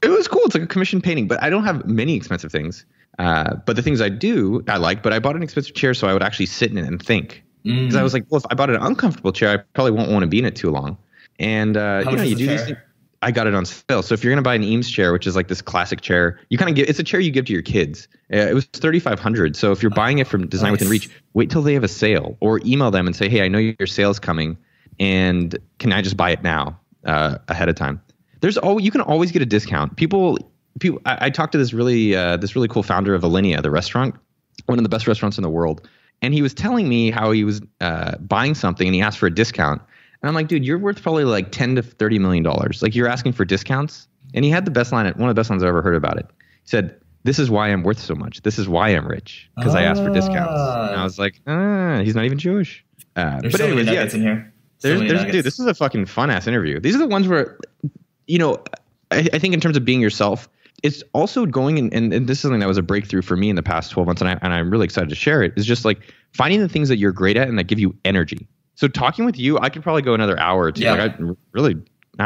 It was cool. It's like a commissioned painting, but I don't have many expensive things. But the things I do, I like. But I bought an expensive chair so I would actually sit in it and think. Because I was like, well, if I bought an uncomfortable chair, I probably won't want to be in it too long. And you do these things. I got it on sale. So if you're going to buy an Eames chair, which is like this classic chair, you kind of it's a chair you give to your kids. It was $3,500. So if you're buying it from Design Within Reach, wait till they have a sale, or email them and say, hey, I know your sale's coming, and can I just buy it now ahead of time? You can always get a discount. People. I talked to this really cool founder of Alinea, the restaurant, one of the best restaurants in the world, and he was telling me how he was buying something and he asked for a discount. And I'm like, dude, you're worth probably like $10 to $30 million. Like, you're asking for discounts. And he had the best line, one of the best lines I've ever heard about it. He said, this is why I'm worth so much. This is why I'm rich, because I asked for discounts. And I was like, he's not even Jewish. There's so many nuggets in here. Dude, this is a fucking fun ass interview. These are the ones where, I think in terms of being yourself, it's also going and this is something that was a breakthrough for me in the past 12 months. And I'm really excited to share it, is just like finding the things that you're great at and that give you energy. So talking with you, I could probably go another hour or two. Yeah. Like, I'm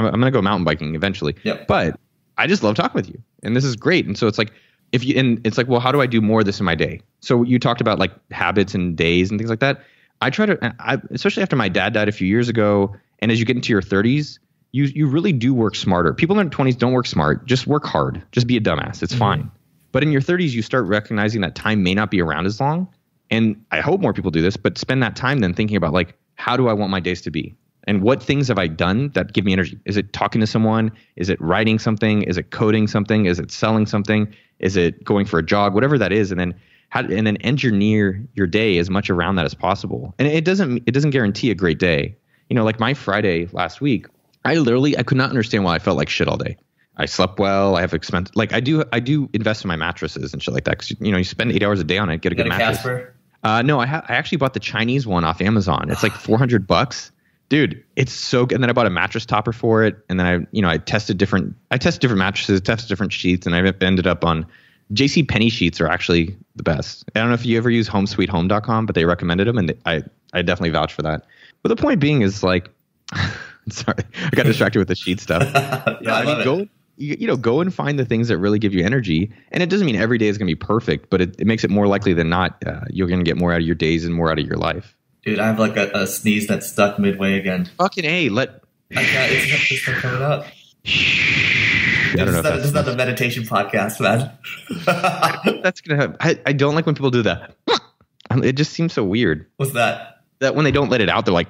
going to go mountain biking eventually. Yep. But I just love talking with you, and this is great. And so it's like, it's like, well, how do I do more of this in my day? So you talked about like habits and days and things like that. I try to, especially after my dad died a few years ago, and as you get into your 30s, you really do work smarter. People in their 20s don't work smart. Just work hard. Just be a dumbass. It's fine. But in your 30s, you start recognizing that time may not be around as long. And I hope more people do this, but spend that time then thinking about like, how do I want my days to be? And what things have I done that give me energy? Is it talking to someone? Is it writing something? Is it coding something? Is it selling something? Is it going for a jog? Whatever that is. And then engineer your day as much around that as possible. And it doesn't guarantee a great day. Like my Friday last week, I could not understand why I felt like shit all day. I slept well. I have expense. Like I do invest in my mattresses and shit like that. Cause you spend 8 hours a day on it, get a good mattress. Casper? No, I actually bought the Chinese one off Amazon. It's like $400, dude. It's so good. And then I bought a mattress topper for it. And then I tested different mattresses, tested different sheets, and I ended up on JC Penney sheets are actually the best. I don't know if you ever use homesweethome.com, but they recommended them, and I definitely vouch for that. But the point being is like, sorry, I got distracted with the sheet stuff. Go and find the things that really give you energy. And it doesn't mean every day is going to be perfect, but it makes it more likely than not you're going to get more out of your days and more out of your life. Dude, I have like a sneeze that's stuck midway again. Fucking A. I can't. It's not coming up. This is not the meditation podcast, man. That's going to happen. I don't like when people do that. It just seems so weird. What's that? That when they don't let it out, they're like,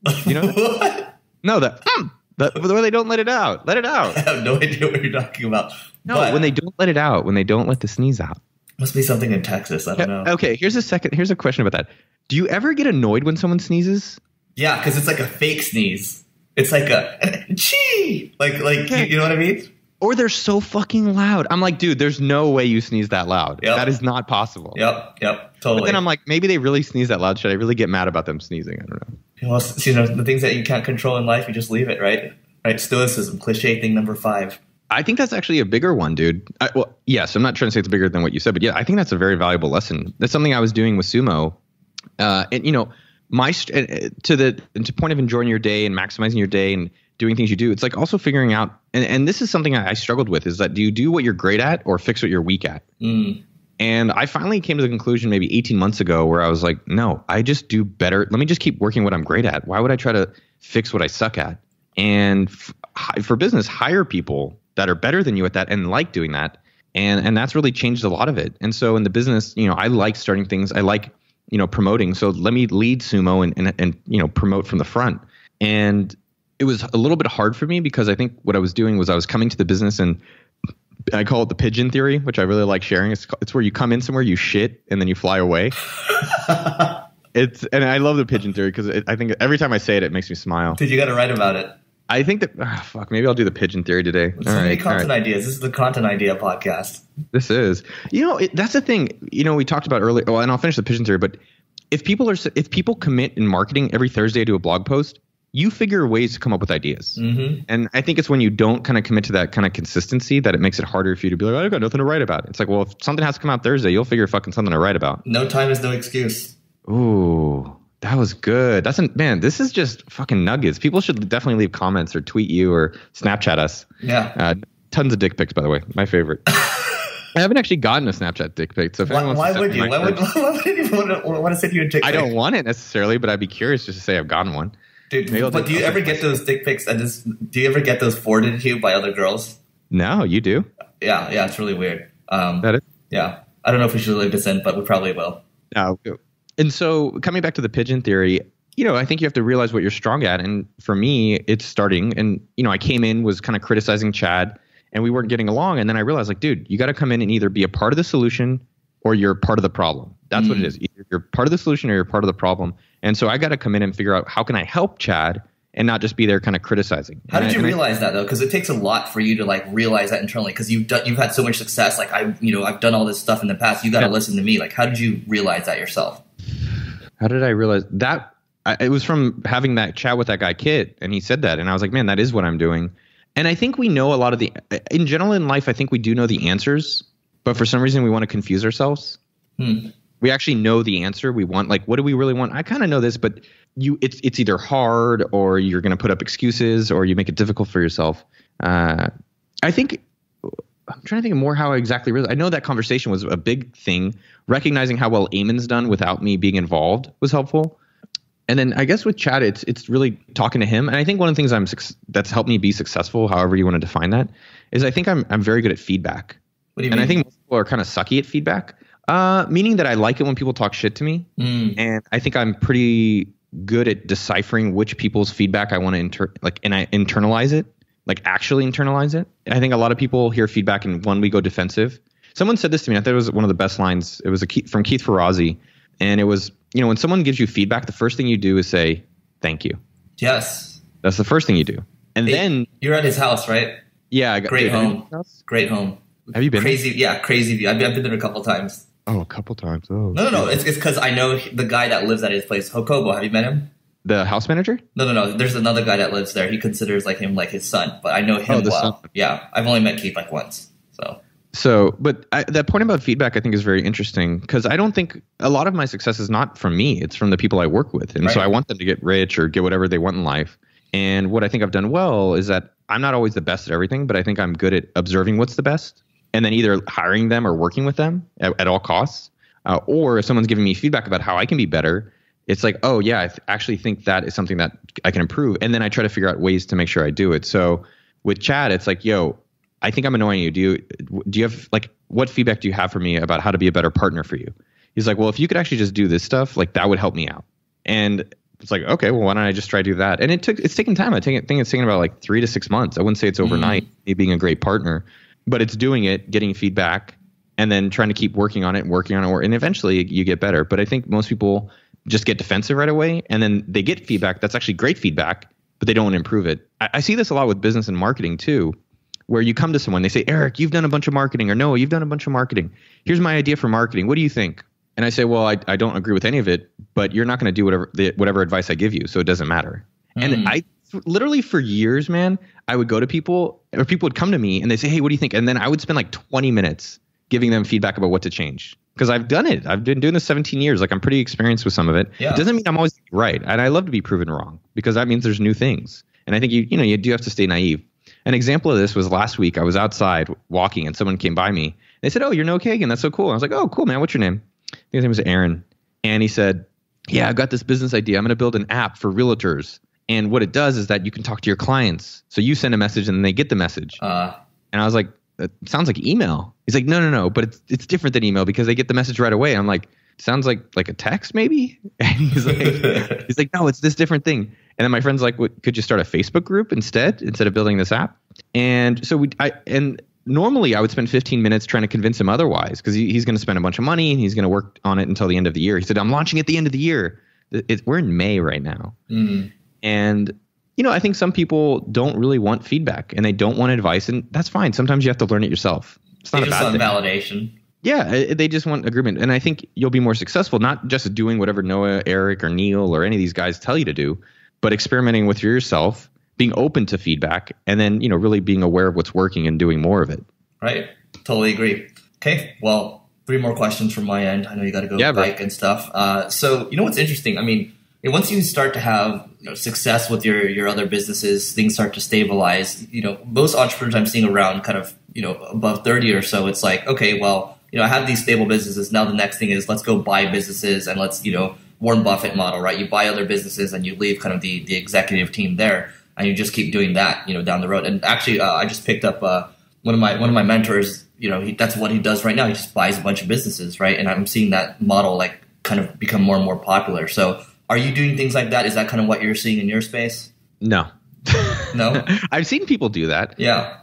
What? No, where they don't let it out. Let it out. I have no idea what you're talking about. No, when they don't let it out, when they don't let the sneeze out. Must be something in Texas. I don't know. Okay, here's a question about that. Do you ever get annoyed when someone sneezes? Yeah, because it's like a fake sneeze. It's like a chee, like you know what I mean? Or they're so fucking loud. I'm like, dude, there's no way you sneeze that loud. Yep. That is not possible. Yep, totally. But then I'm like, maybe they really sneeze that loud. Should I really get mad about them sneezing? I don't know. Well, the things that you can't control in life, you just leave it, right? Right, stoicism, cliche thing number 5. I think that's actually a bigger one, dude. Yes, I'm not trying to say it's bigger than what you said, but yeah, I think that's a very valuable lesson. That's something I was doing with Sumo. And to the point of enjoying your day and maximizing your day and doing things you do, it's like also figuring out, and this is something I struggled with, is that do you do what you're great at or fix what you're weak at? And And I finally came to the conclusion maybe 18 months ago where I was like, no, I just do better. Let me just keep working what I'm great at. Why would I try to fix what I suck at? And for business, hire people that are better than you at that and like doing that. And that's really changed a lot of it. And so in the business, I like starting things. I like, promoting. So let me lead Sumo and promote from the front. And it was a little bit hard for me because I think what I was doing was I was coming to the business, and I call it the pigeon theory, which I really like sharing. It's where you come in somewhere, you shit, and then you fly away. And I love the pigeon theory because I think every time I say it, it makes me smile. Dude, you got to write about it. I think that maybe I'll do the pigeon theory today. So many content ideas. This is the content idea podcast. This is, that's the thing. We talked about earlier. Well, and I'll finish the pigeon theory. But if people commit in marketing every Thursday to a blog post, you figure ways to come up with ideas. Mm-hmm. And I think it's when you don't kind of commit to that kind of consistency that it makes it harder for you to be like, I've got nothing to write about. It's like, well, if something has to come out Thursday, you'll figure fucking something to write about. No time is no excuse. Ooh, that was good. Man, this is just fucking nuggets. People should definitely leave comments or tweet you or Snapchat us. Yeah. Tons of dick pics, by the way. My favorite. I haven't actually gotten a Snapchat dick pic. So if why would you? Why would you want to send you a dick pic? I don't want it necessarily, but I'd be curious just to say I've gotten one. Dude, but do you ever get those dick pics do you ever get those forwarded to you by other girls? No, you do? Yeah, it's really weird. That is? Yeah. I don't know if we should leave this in, but we probably will. And so coming back to the pigeon theory, I think you have to realize what you're strong at. And for me, it's starting. And, I came in, was kind of criticizing Chad, and we weren't getting along. And then I realized, like, dude, you got to come in and either be a part of the solution or you're part of the problem. That's what it is. Either you're part of the solution or you're part of the problem. And so I got to come in and figure out how can I help Chad and not just be there kind of criticizing. How did you realize that though? Because it takes a lot for you to like realize that internally. Because you've had so much success. Like I've done all this stuff in the past. You got to listen to me. Like how did you realize that yourself? How did I realize that? It was from having that chat with that guy Kit, and he said that, and I was like, man, that is what I'm doing. And I think we know a lot of in general in life. I think we do know the answers, but for some reason we want to confuse ourselves. We actually know the answer. We want, like, what do we really want? I kind of know this, but it's either hard or you're going to put up excuses or you make it difficult for yourself. I think I'm trying to think of more how I exactly realized. I know that conversation was a big thing. Recognizing how well Eamon's done without me being involved was helpful. And then I guess with Chad, it's really talking to him. And I think one of the things that's helped me be successful, however you want to define that, is I think I'm very good at feedback. What do you mean? And I think most people are kind of sucky at feedback. Meaning that I like it when people talk shit to me. And I think I'm pretty good at deciphering which people's feedback I want to and I internalize it, like actually internalize it. I think a lot of people hear feedback and we go defensive. Someone said this to me. I thought it was one of the best lines. It was from Keith Ferrazzi. And it was, when someone gives you feedback, the first thing you do is say, thank you. Yes. That's the first thing you do. And then you're at his house, right? Yeah. Great home. Great home. Have you been crazy? There? Yeah. Crazy view. I've been there a couple times. Oh, a couple times. Oh, no. It's because I know the guy that lives at his place, Hokobo. Have you met him? The house manager? No. There's another guy that lives there. He considers him like his son, but I know him well. Son. Yeah, I've only met Keith like once. But that point about feedback I think is very interesting because I don't think a lot of my success is not from me. It's from the people I work with. And so I want them to get rich or get whatever they want in life. And what I think I've done well is that I'm not always the best at everything, but I think I'm good at observing what's the best. And then either hiring them or working with them at all costs. Or if someone's giving me feedback about how I can be better, it's like, oh, yeah, I actually think that is something that I can improve. And then I try to figure out ways to make sure I do it. So with Chad, it's like, yo, I think I'm annoying you. Do you have what feedback do you have for me about how to be a better partner for you? He's like, well, if you could actually just do this stuff, that would help me out. And it's like, okay, well, why don't I just try to do that? And it's taken time. I think it's taken about 3 to 6 months. I wouldn't say it's overnight, me being a great partner. But it's doing it, getting feedback, and then trying to keep working on it, and eventually you get better. But I think most people just get defensive right away, and then they get feedback that's actually great feedback, but they don't want to improve it. I see this a lot with business and marketing too, where you come to someone, they say, Eric, you've done a bunch of marketing, or Noah, you've done a bunch of marketing. Here's my idea for marketing. What do you think? And I say, well, I don't agree with any of it, but you're not going to do whatever advice I give you, so it doesn't matter. And I literally for years, man, I would go to people, or people would come to me and they say, hey, what do you think? And then I would spend 20 minutes giving them feedback about what to change. Because I've done it. I've been doing this 17 years. I'm pretty experienced with some of it. Yeah. It doesn't mean I'm always right. And I love to be proven wrong because that means there's new things. And I think you do have to stay naive. An example of this was last week. I was outside walking and someone came by me They said, "Oh, you're Noah Kagan. That's so cool." I was like, "Oh, cool, man. What's your name?" I think his name was Aaron. And he said, "Yeah, I've got this business idea. I'm going to build an app for realtors. And what it does is that you can talk to your clients. So you send a message and they get the message." And I was like, "It sounds like email." He's like, no, but it's different than email because they get the message right away. I'm like, "Sounds like a text maybe?" And he's like, "No, it's this different thing." And then my friend's like, "What, could you start a Facebook group instead of building this app?" And so normally I would spend 15 minutes trying to convince him otherwise because he's going to spend a bunch of money and he's going to work on it until the end of the year. He said, "I'm launching at the end of the year." We're in May right now. Mm-hmm. And, I think some people don't really want feedback and they don't want advice, and that's fine. Sometimes you have to learn it yourself. It's not a bad thing. Validation. Yeah, they just want agreement. And I think you'll be more successful, not just doing whatever Noah, Eric, or Neil, or any of these guys tell you to do, but experimenting with yourself, being open to feedback, and then, really being aware of what's working and doing more of it. Right. Totally agree. Okay. Well, 3 more questions from my end. I know you got to go bike and stuff. So, what's interesting? I mean, once you start to have success with your other businesses, things start to stabilize. Most entrepreneurs I'm seeing around kind of, above 30 or so, it's like, okay, well, I have these stable businesses. Now the next thing is let's go buy businesses and let's, Warren Buffett model, right? You buy other businesses and you leave kind of the executive team there and you just keep doing that, down the road. And actually, I just picked up one of my mentors. That's what he does right now. He just buys a bunch of businesses, right? And I'm seeing that model like kind of become more and more popular. So are you doing things like that? Is that kind of what you're seeing in your space? No. No? I've seen people do that. Yeah.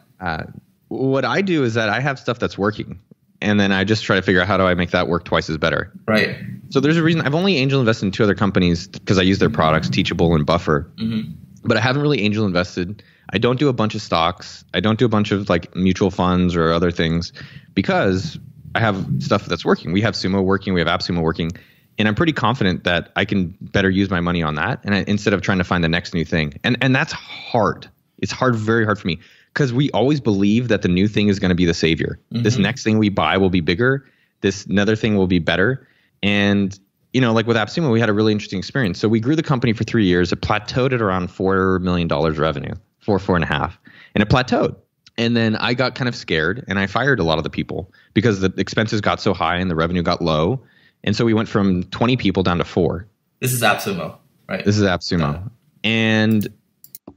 What I do is that I have stuff that's working. And then I just try to figure out how do I make that work twice as better. Right. So there's a reason I've only angel invested in 2 other companies because I use their products, Teachable and Buffer. Mm-hmm. But I haven't really angel invested. I don't do a bunch of stocks. I don't do a bunch of like mutual funds or other things because I have stuff that's working. We have Sumo working. We have AppSumo working. And I'm pretty confident that I can better use my money on that instead of trying to find the next new thing. And that's hard. It's hard, very hard for me. Because we always believe that the new thing is going to be the savior. Mm-hmm. This next thing we buy will be bigger. This another thing will be better. And, like with AppSumo, we had a really interesting experience. So we grew the company for 3 years. It plateaued at around $4 million revenue, 4.5. And it plateaued. And then I got kind of scared and I fired a lot of the people because the expenses got so high and the revenue got low. And so we went from 20 people down to 4. This is AppSumo, right? This is AppSumo. And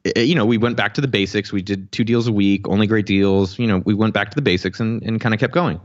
we went back to the basics. We did 2 deals a week, only great deals. We went back to the basics and kind of kept going.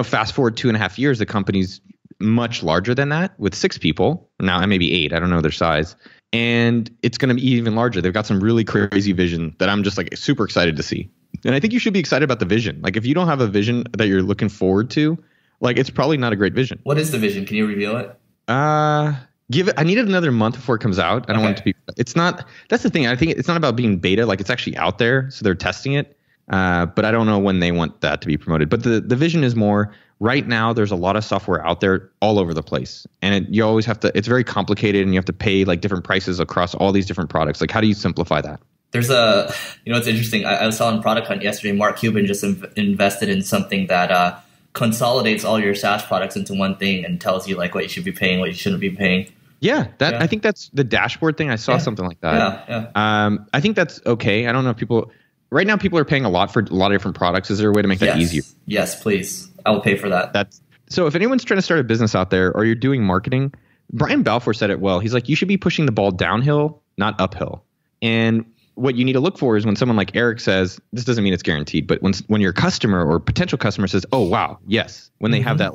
Fast forward 2.5 years, the company's much larger than that with 6 people now, and maybe 8. I don't know their size. And it's going to be even larger. They've got some really crazy vision that I'm just like super excited to see. And I think you should be excited about the vision. Like if you don't have a vision that you're looking forward to, like it's probably not a great vision. What is the vision? Can you reveal it? I need it another month before it comes out. I don't want it to be, it's not, that's the thing. I think it's not about being beta. Like it's actually out there. So they're testing it. But I don't know when they want that to be promoted. But the vision is more right now. There's a lot of software out there all over the place. And you always have to, it's very complicated and you have to pay like different prices across all these different products. Like how do you simplify that? There's it's interesting. I was on Product Hunt yesterday. Mark Cuban just invested in something that consolidates all your SaaS products into one thing and tells you like what you should be paying, what you shouldn't be paying. Yeah, I think that's the dashboard thing. I saw something like that. Yeah. I think that's okay. I don't know if people right now people are paying a lot for a lot of different products. Is there a way to make that easier? Yes, please. I will pay for that. So if anyone's trying to start a business out there or you're doing marketing, Brian Balfour said it well. He's like, you should be pushing the ball downhill, not uphill. And what you need to look for is when someone like Eric says, this doesn't mean it's guaranteed, but when your customer or potential customer says, oh, wow, yes, when they have that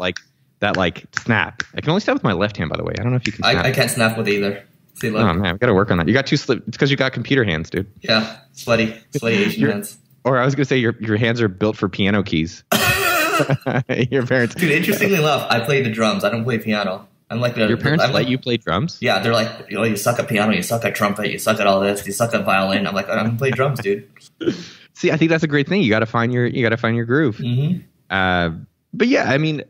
snap. I can only snap with my left hand, by the way. I don't know if you can snap. I can't snap with either. See, look. Oh, man, I've got to work on that. You got it's because you got computer hands, dude. Yeah, sweaty Asian hands. Or I was going to say your hands are built for piano keys. Your parents. Dude, interestingly enough, I play the drums. I don't play piano. I'm like your parents let you play drums? Yeah, they're like, you suck at piano, you suck at trumpet, you suck at all this, you suck at violin. I'm like, I'm gonna play drums, dude. See, I think that's a great thing. You got to find your groove. Mm-hmm. But yeah, I mean,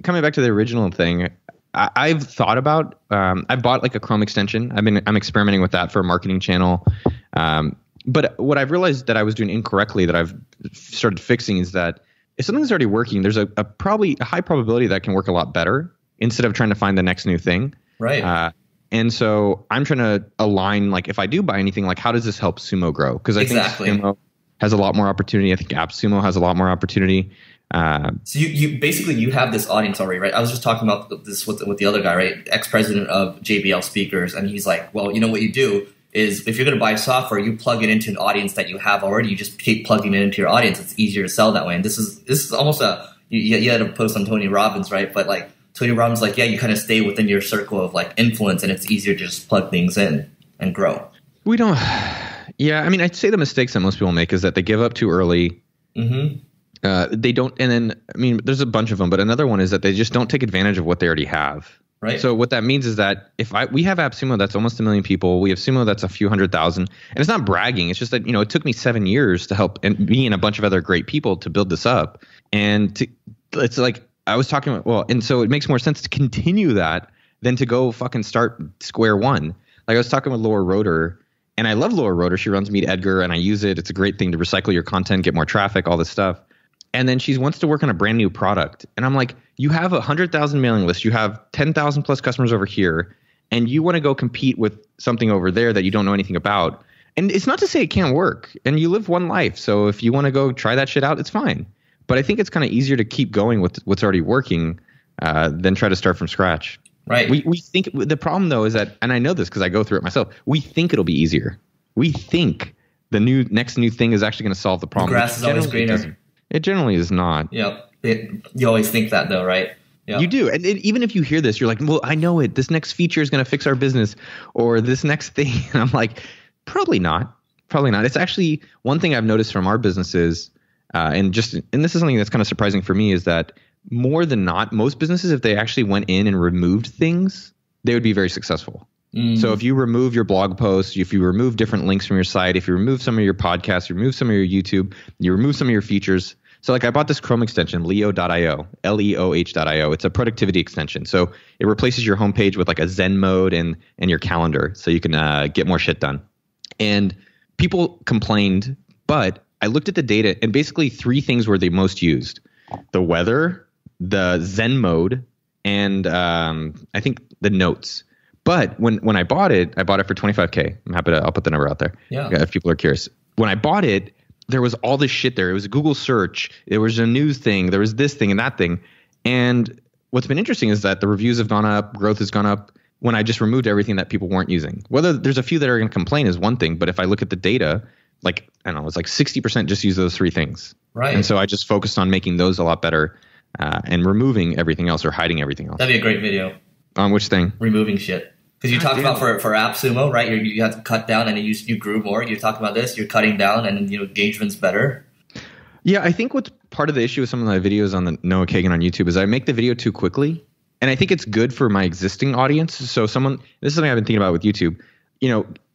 coming back to the original thing, I've thought about. I bought like a Chrome extension. I'm experimenting with that for a marketing channel. But what I've realized that I was doing incorrectly that I've started fixing is that if something's already working, there's a probably a high probability that can work a lot better instead of trying to find the next new thing. Right. And so I'm trying to align, like if I do buy anything, like how does this help Sumo grow? Because I think Sumo has a lot more opportunity. I think AppSumo has a lot more opportunity. So you basically you have this audience already, right? I was just talking about this with the other guy, right? Ex-president of JBL Speakers, and he's like, well, you know what you do is if you're going to buy software, you plug it into an audience that you have already. You just keep plugging it into your audience. It's easier to sell that way. And this is almost you had a post on Tony Robbins, right? But like Tony Robbins, like, yeah, you kind of stay within your circle of like influence, and it's easier to just plug things in and grow. We don't. Yeah, I mean, I'd say the mistakes that most people make is that they give up too early. They don't, and then I mean, there's a bunch of them, but another one is that they just don't take advantage of what they already have. Right. So what that means is that we have AppSumo that's almost 1 million people, we have Sumo that's a few 100,000, and it's not bragging. It's just that, you know, it took me 7 years to help and me and a bunch of other great people to build this up, and it's like I was talking about. And so it makes more sense to continue that than to go fucking start square one. Like I was talking with Laura Roeder. And I love Laura Roeder. She runs Meet Edgar, and I use it. It's a great thing to recycle your content, get more traffic, all this stuff. And then she wants to work on a brand new product. And I'm like, you have 100,000 mailing lists. You have 10,000 plus customers over here. And you want to go compete with something over there that you don't know anything about. And it's not to say it can't work. And you live one life. So if you want to go try that shit out, it's fine. But I think it's kind of easier to keep going with what's already working than try to start from scratch. Right. We think the problem though is that, and I know this because I go through it myself. We think it'll be easier. We think the next new thing is actually going to solve the problem. The grass is always greener. It generally is not. Yeah. You always think that though, right? Yep. You do. And even if you hear this, you're like, well, I know it. This next feature is going to fix our business, or this next thing. And I'm like, probably not. Probably not. It's actually one thing I've noticed from our businesses, and this is something that's kind of surprising for me, is that more than not, most businesses, if they actually went in and removed things, they would be very successful. So if you remove your blog posts, if you remove different links from your site, if you remove some of your podcasts, you remove some of your YouTube, you remove some of your features. So like I bought this Chrome extension, Leo.io, Leoh.io. It's a productivity extension. So it replaces your homepage with like a Zen mode and your calendar, so you can get more shit done. And people complained, but I looked at the data, and basically 3 things were the most used: the weather, the Zen mode, and I think the notes. But when I bought it for $25K. I'm happy I'll put the number out there. Yeah. If people are curious. When I bought it, there was all this shit there. It was a Google search. There was a news thing. There was this thing and that thing. And what's been interesting is that the reviews have gone up, growth has gone up when I just removed everything that people weren't using. Whether there's a few that are going to complain is one thing, but if I look at the data, like, I don't know, it's like 60% just use those 3 things. Right. And so I just focused on making those a lot better and removing everything else or hiding everything else. That'd be a great video. On which thing? Removing shit. Because you talked about for AppSumo, right? You have to cut down, and you grew more. You talk about this. You're cutting down, and engagement's better. Yeah, I think what's part of the issue with some of my videos on the Noah Kagan on YouTube is I make the video too quickly, and I think it's good for my existing audience. So this is something I've been thinking about with YouTube.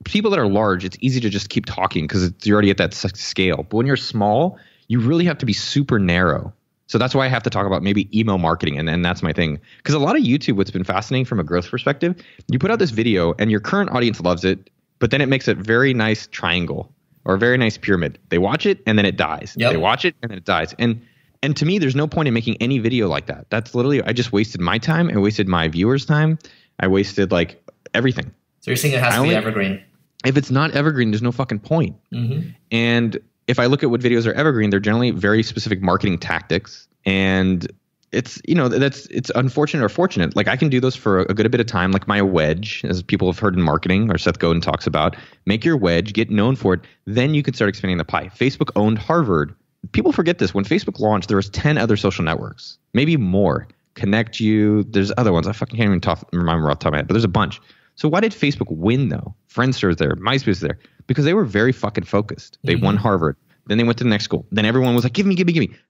People that are large, it's easy to just keep talking because you're already at that scale. But when you're small, you really have to be super narrow. So that's why I have to talk about maybe email marketing, and that's my thing. Because a lot of YouTube, what's been fascinating from a growth perspective, you put out this video and your current audience loves it, but then it makes a very nice triangle or a very nice pyramid. They watch it and then it dies. Yep. They watch it and then it dies. And to me, there's no point in making any video like that. That's literally, I just wasted my time. I wasted my viewers' time. I wasted like everything. So you're saying it has to be evergreen. If it's not evergreen, there's no fucking point. Mm-hmm. And if I look at what videos are evergreen, they're generally very specific marketing tactics. And it's, it's unfortunate or fortunate. Like I can do those for a good bit of time, like my wedge, as people have heard in marketing, or Seth Godin talks about. Make your wedge, get known for it. Then you can start expanding the pie. Facebook owned Harvard. People forget this. When Facebook launched, there was 10 other social networks, maybe more. Connect You. There's other ones. I fucking can't even remember off the top of my head, but there's a bunch. So why did Facebook win though? Friendster was there, MySpace was there, because they were very fucking focused. They won Harvard. Then they went to the next school. Then everyone was like, give me.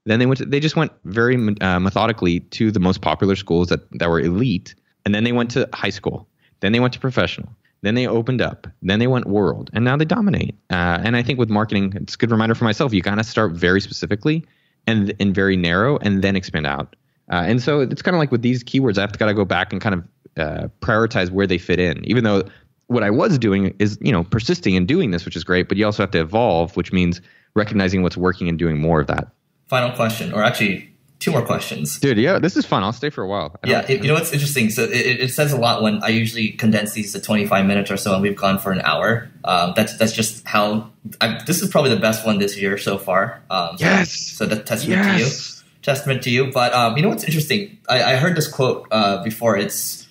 Then they just went very methodically to the most popular schools that were elite. And then they went to high school. Then they went to professional. Then they opened up. Then they went world. And now they dominate. And I think with marketing, it's a good reminder for myself. You kind of start very specifically and very narrow and then expand out. And so it's kind of like with these keywords, I have to go back and kind of prioritize where they fit in, even though what I was doing is, persisting and doing this, which is great, but you also have to evolve, which means recognizing what's working and doing more of that. Final question, or actually 2 more questions. Dude, yeah, this is fun. I'll stay for a while. You know what's interesting? So it says a lot when I usually condense these to 25 minutes or so, and we've gone for an hour. That's just how this is probably the best one this year so far. Yes. So that testament to you. testament to you. But you know what's interesting? I heard this quote before. It's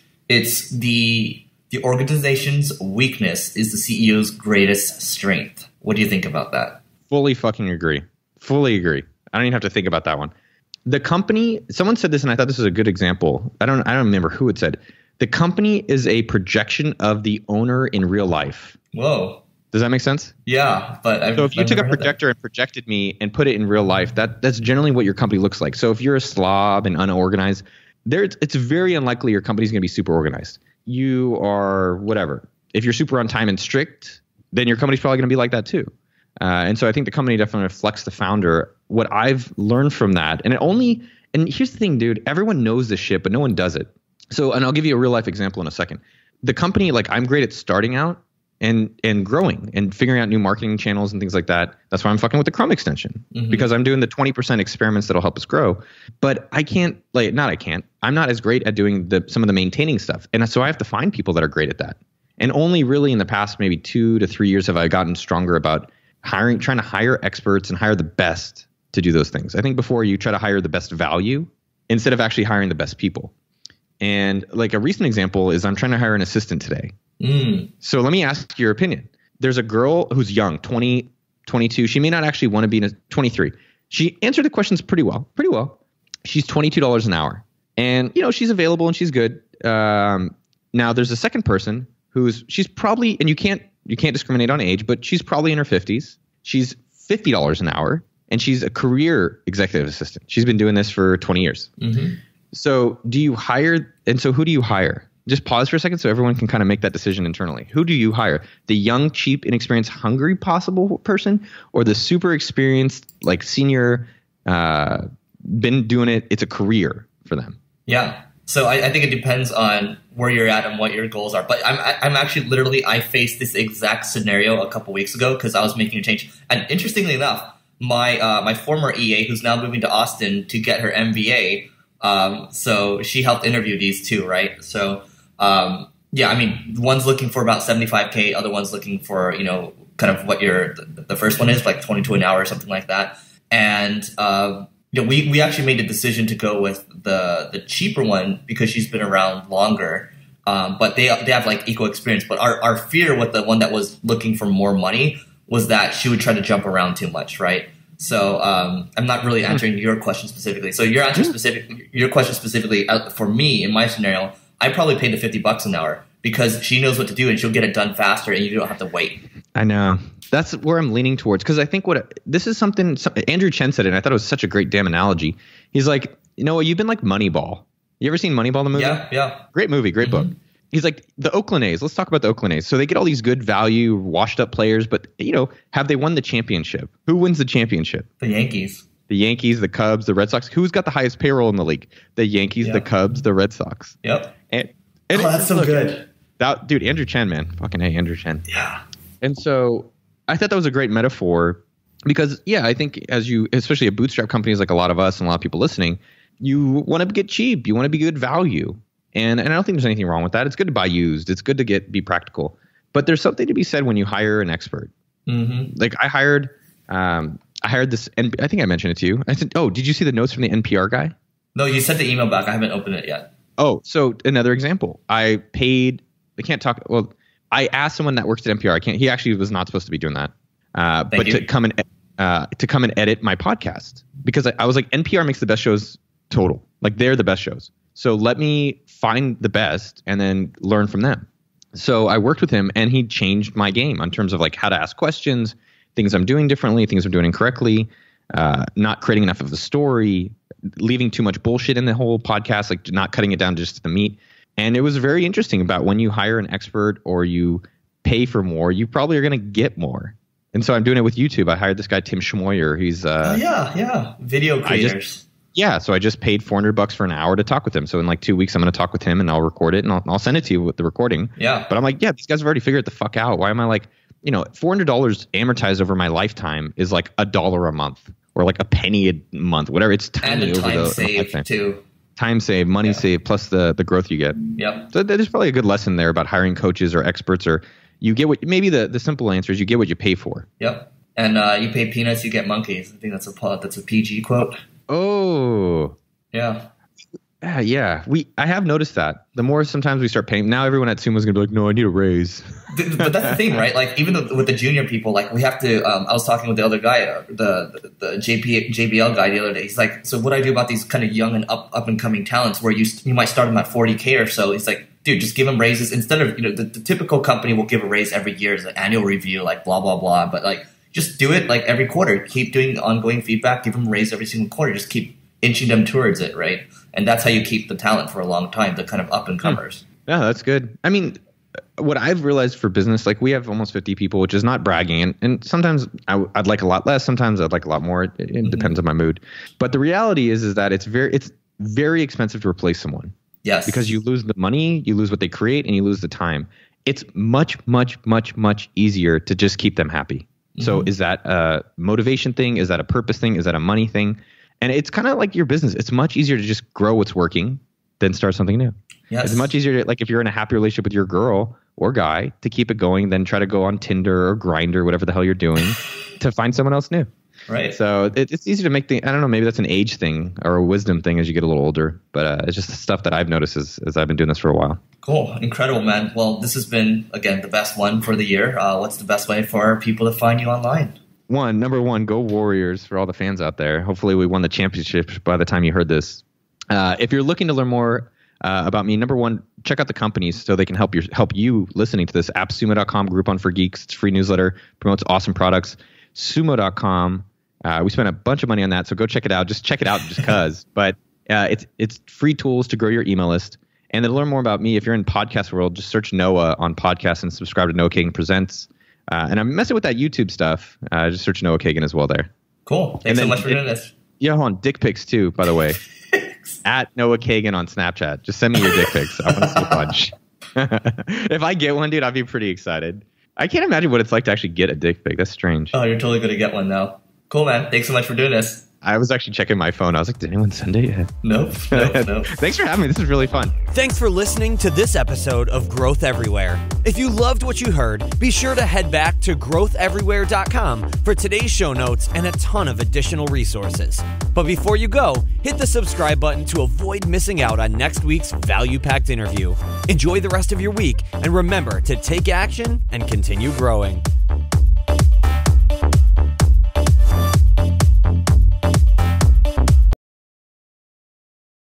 the organization's weakness is the CEO's greatest strength. What do you think about that? Fully fucking agree. Fully agree. I don't even have to think about that one. The company, someone said this, and I thought this was a good example. I don't remember who it said. The company is a projection of the owner in real life. Whoa. Does that make sense? Yeah, but so if you took a projector and projected me and put it in real life, that's generally what your company looks like. So if you're a slob and unorganized, it's very unlikely your company's going to be super organized. You are whatever. If you're super on time and strict, then your company's probably going to be like that too. And so I think the company definitely reflects the founder. What I've learned from that, and here's the thing, dude, everyone knows this shit, but no one does it. So, and I'll give you a real life example in a second. The company, like I'm great at starting out and growing and figuring out new marketing channels and things like that. That's why I'm fucking with the Chrome extension because I'm doing the 20% experiments that'll help us grow. But I'm not as great at doing some of the maintaining stuff. And so I have to find people that are great at that. And only really in the past maybe 2 to 3 years have I gotten stronger about trying to hire experts and hire the best to do those things. I think before you try to hire the best value instead of actually hiring the best people. And like a recent example is I'm trying to hire an assistant today. So let me ask your opinion. There's a girl who's young, 20, 22. She may not actually want to be 23. She answered the questions pretty well. She's $22 an hour. And, she's available and she's good. Now there's a second person she's probably, and you can't discriminate on age, but she's probably in her 50s. She's $50 an hour and she's a career executive assistant. She's been doing this for 20 years. So do you hire? And so who do you hire? Just pause for a second so everyone can kind of make that decision internally. Who do you hire? The young, cheap, inexperienced, hungry possible person, or the super experienced, like senior, been doing it? It's a career for them. Yeah. So I think it depends on where you're at and what your goals are. But I'm actually I faced this exact scenario a couple weeks ago because I was making a change. And interestingly enough, my former EA, who's now moving to Austin to get her MBA, so she helped interview these two, right? So yeah, I mean, one's looking for about 75K, other one's looking for kind of what the first one is, like 22 an hour or something like that. And we actually made a decision to go with the cheaper one because she's been around longer. But they have like equal experience. But our fear with the one that was looking for more money was that she would try to jump around too much, right? So I'm not really answering your question specifically. So your question specifically for me in my scenario, I probably paid the $50 an hour because she knows what to do and she'll get it done faster and you don't have to wait. I know. That's where I'm leaning towards because I think this is something Andrew Chen said it and I thought it was such a great damn analogy. He's like, you've been like Moneyball. You ever seen Moneyball, the movie? Yeah. Great movie, great book. He's like, the Oakland A's. Let's talk about the Oakland A's. So they get all these good value, washed up players, but have they won the championship? Who wins the championship? The Yankees. The Yankees, the Cubs, the Red Sox. Who's got the highest payroll in the league? The Yankees, the Cubs, the Red Sox. Yep. And that's so good. Dude, Andrew Chen, man. Fucking hey, Andrew Chen. Yeah. And so I thought that was a great metaphor because, I think especially a bootstrap companies like a lot of us and a lot of people listening, you want to get cheap. You want to be good value. And I don't think there's anything wrong with that. It's good to buy used. It's good to be practical. But there's something to be said when you hire an expert. Like I hired this, and I think I mentioned it to you. I said, "Oh, did you see the notes from the NPR guy?" No, you sent the email back. I haven't opened it yet. Oh, so another example. I asked someone that works at NPR. He actually was not supposed to be doing that. To come and edit my podcast because I was like, NPR makes the best shows total. Like they're the best shows. So let me find the best and then learn from them. So I worked with him and he changed my game in terms of like how to ask questions, things I'm doing differently, things I'm doing incorrectly, not creating enough of the story, leaving too much bullshit in the whole podcast, like not cutting it down just to the meat. And it was very interesting about when you hire an expert or you pay for more, you probably are going to get more. And so I'm doing it with YouTube. I hired this guy, Tim Schmoyer. He's video creators. So I just paid $400 for an hour to talk with him. So in like 2 weeks, I'm going to talk with him and I'll record it and I'll send it to you with the recording. Yeah. But I'm like, these guys have already figured it the fuck out. Why am I like, $400 amortized over my lifetime is like $1 a month or like a penny a month, whatever. It's tiny and over time saved too. Time saved, money saved, plus the growth you get. Yep. So there's probably a good lesson there about hiring coaches or experts, or you get what maybe the simple answer is you get what you pay for. Yep. And you pay peanuts, you get monkeys. I think that's a PG quote. Oh, Yeah. yeah. I have noticed that. The more sometimes we start paying, now everyone at Sumo is going to be like, no, I need a raise. But that's the thing, right? Like even with the junior people, like we have to. I was talking with the other guy, the JBL guy the other day. He's like, so what do I do about these kind of young and up and coming talents where you might start them at 40K or so? He's like, dude, just give them raises instead of the typical company will give a raise every year as an annual review, like blah blah blah. But like just do it like every quarter. Keep doing ongoing feedback. Give them a raise every single quarter. Just keep inching them towards it, right? And that's how you keep the talent for a long time, the kind of up and comers. Yeah, that's good. I mean, what I've realized for business, like we have almost 50 people, which is not bragging. And sometimes I'd like a lot less. Sometimes I'd like a lot more. It depends on my mood. But the reality is that it's very expensive to replace someone. Yes. Because you lose the money, you lose what they create, and you lose the time. It's much, much, much, much easier to just keep them happy. So is that a motivation thing? Is that a purpose thing? Is that a money thing? And it's kind of like your business. It's much easier to just grow what's working than start something new. Yes. It's much easier to, like if you're in a happy relationship with your girl or guy, to keep it going than try to go on Tinder or Grindr, whatever the hell you're doing, to find someone else new. Right. So it's easy to make I don't know, maybe that's an age thing or a wisdom thing as you get a little older. But it's just the stuff that I've noticed as I've been doing this for a while. Cool. Incredible, man. Well, this has been, again, the best one for the year. What's the best way for people to find you online? Number one, go Warriors for all the fans out there. Hopefully we won the championship by the time you heard this. If you're looking to learn more about me, number one, check out the companies so they can help you listening to this. AppSumo.com, Groupon for Geeks. It's a free newsletter, promotes awesome products. Sumo.com. We spent a bunch of money on that, so go check it out. Just check it out just because. But it's free tools to grow your email list. And then to learn more about me, if you're in podcast world, just search Noah on podcasts and subscribe to Noah Kagan Presents. And I'm messing with that YouTube stuff. Just search Noah Kagan as well there. Cool. Thanks so much for doing this. Yeah, hold on. Dick pics too, by the way. At Noah Kagan on Snapchat. Just send me your dick pics. I want to see a bunch. If I get one, dude, I'd be pretty excited. I can't imagine what it's like to actually get a dick pic. That's strange. Oh, you're totally going to get one now. Cool, man. Thanks so much for doing this. I was actually checking my phone. I was like, did anyone send it yet? Nope. Thanks for having me. This is really fun. Thanks for listening to this episode of Growth Everywhere. If you loved what you heard, be sure to head back to growtheverywhere.com for today's show notes and a ton of additional resources. But before you go, hit the subscribe button to avoid missing out on next week's value-packed interview. Enjoy the rest of your week, and remember to take action and continue growing.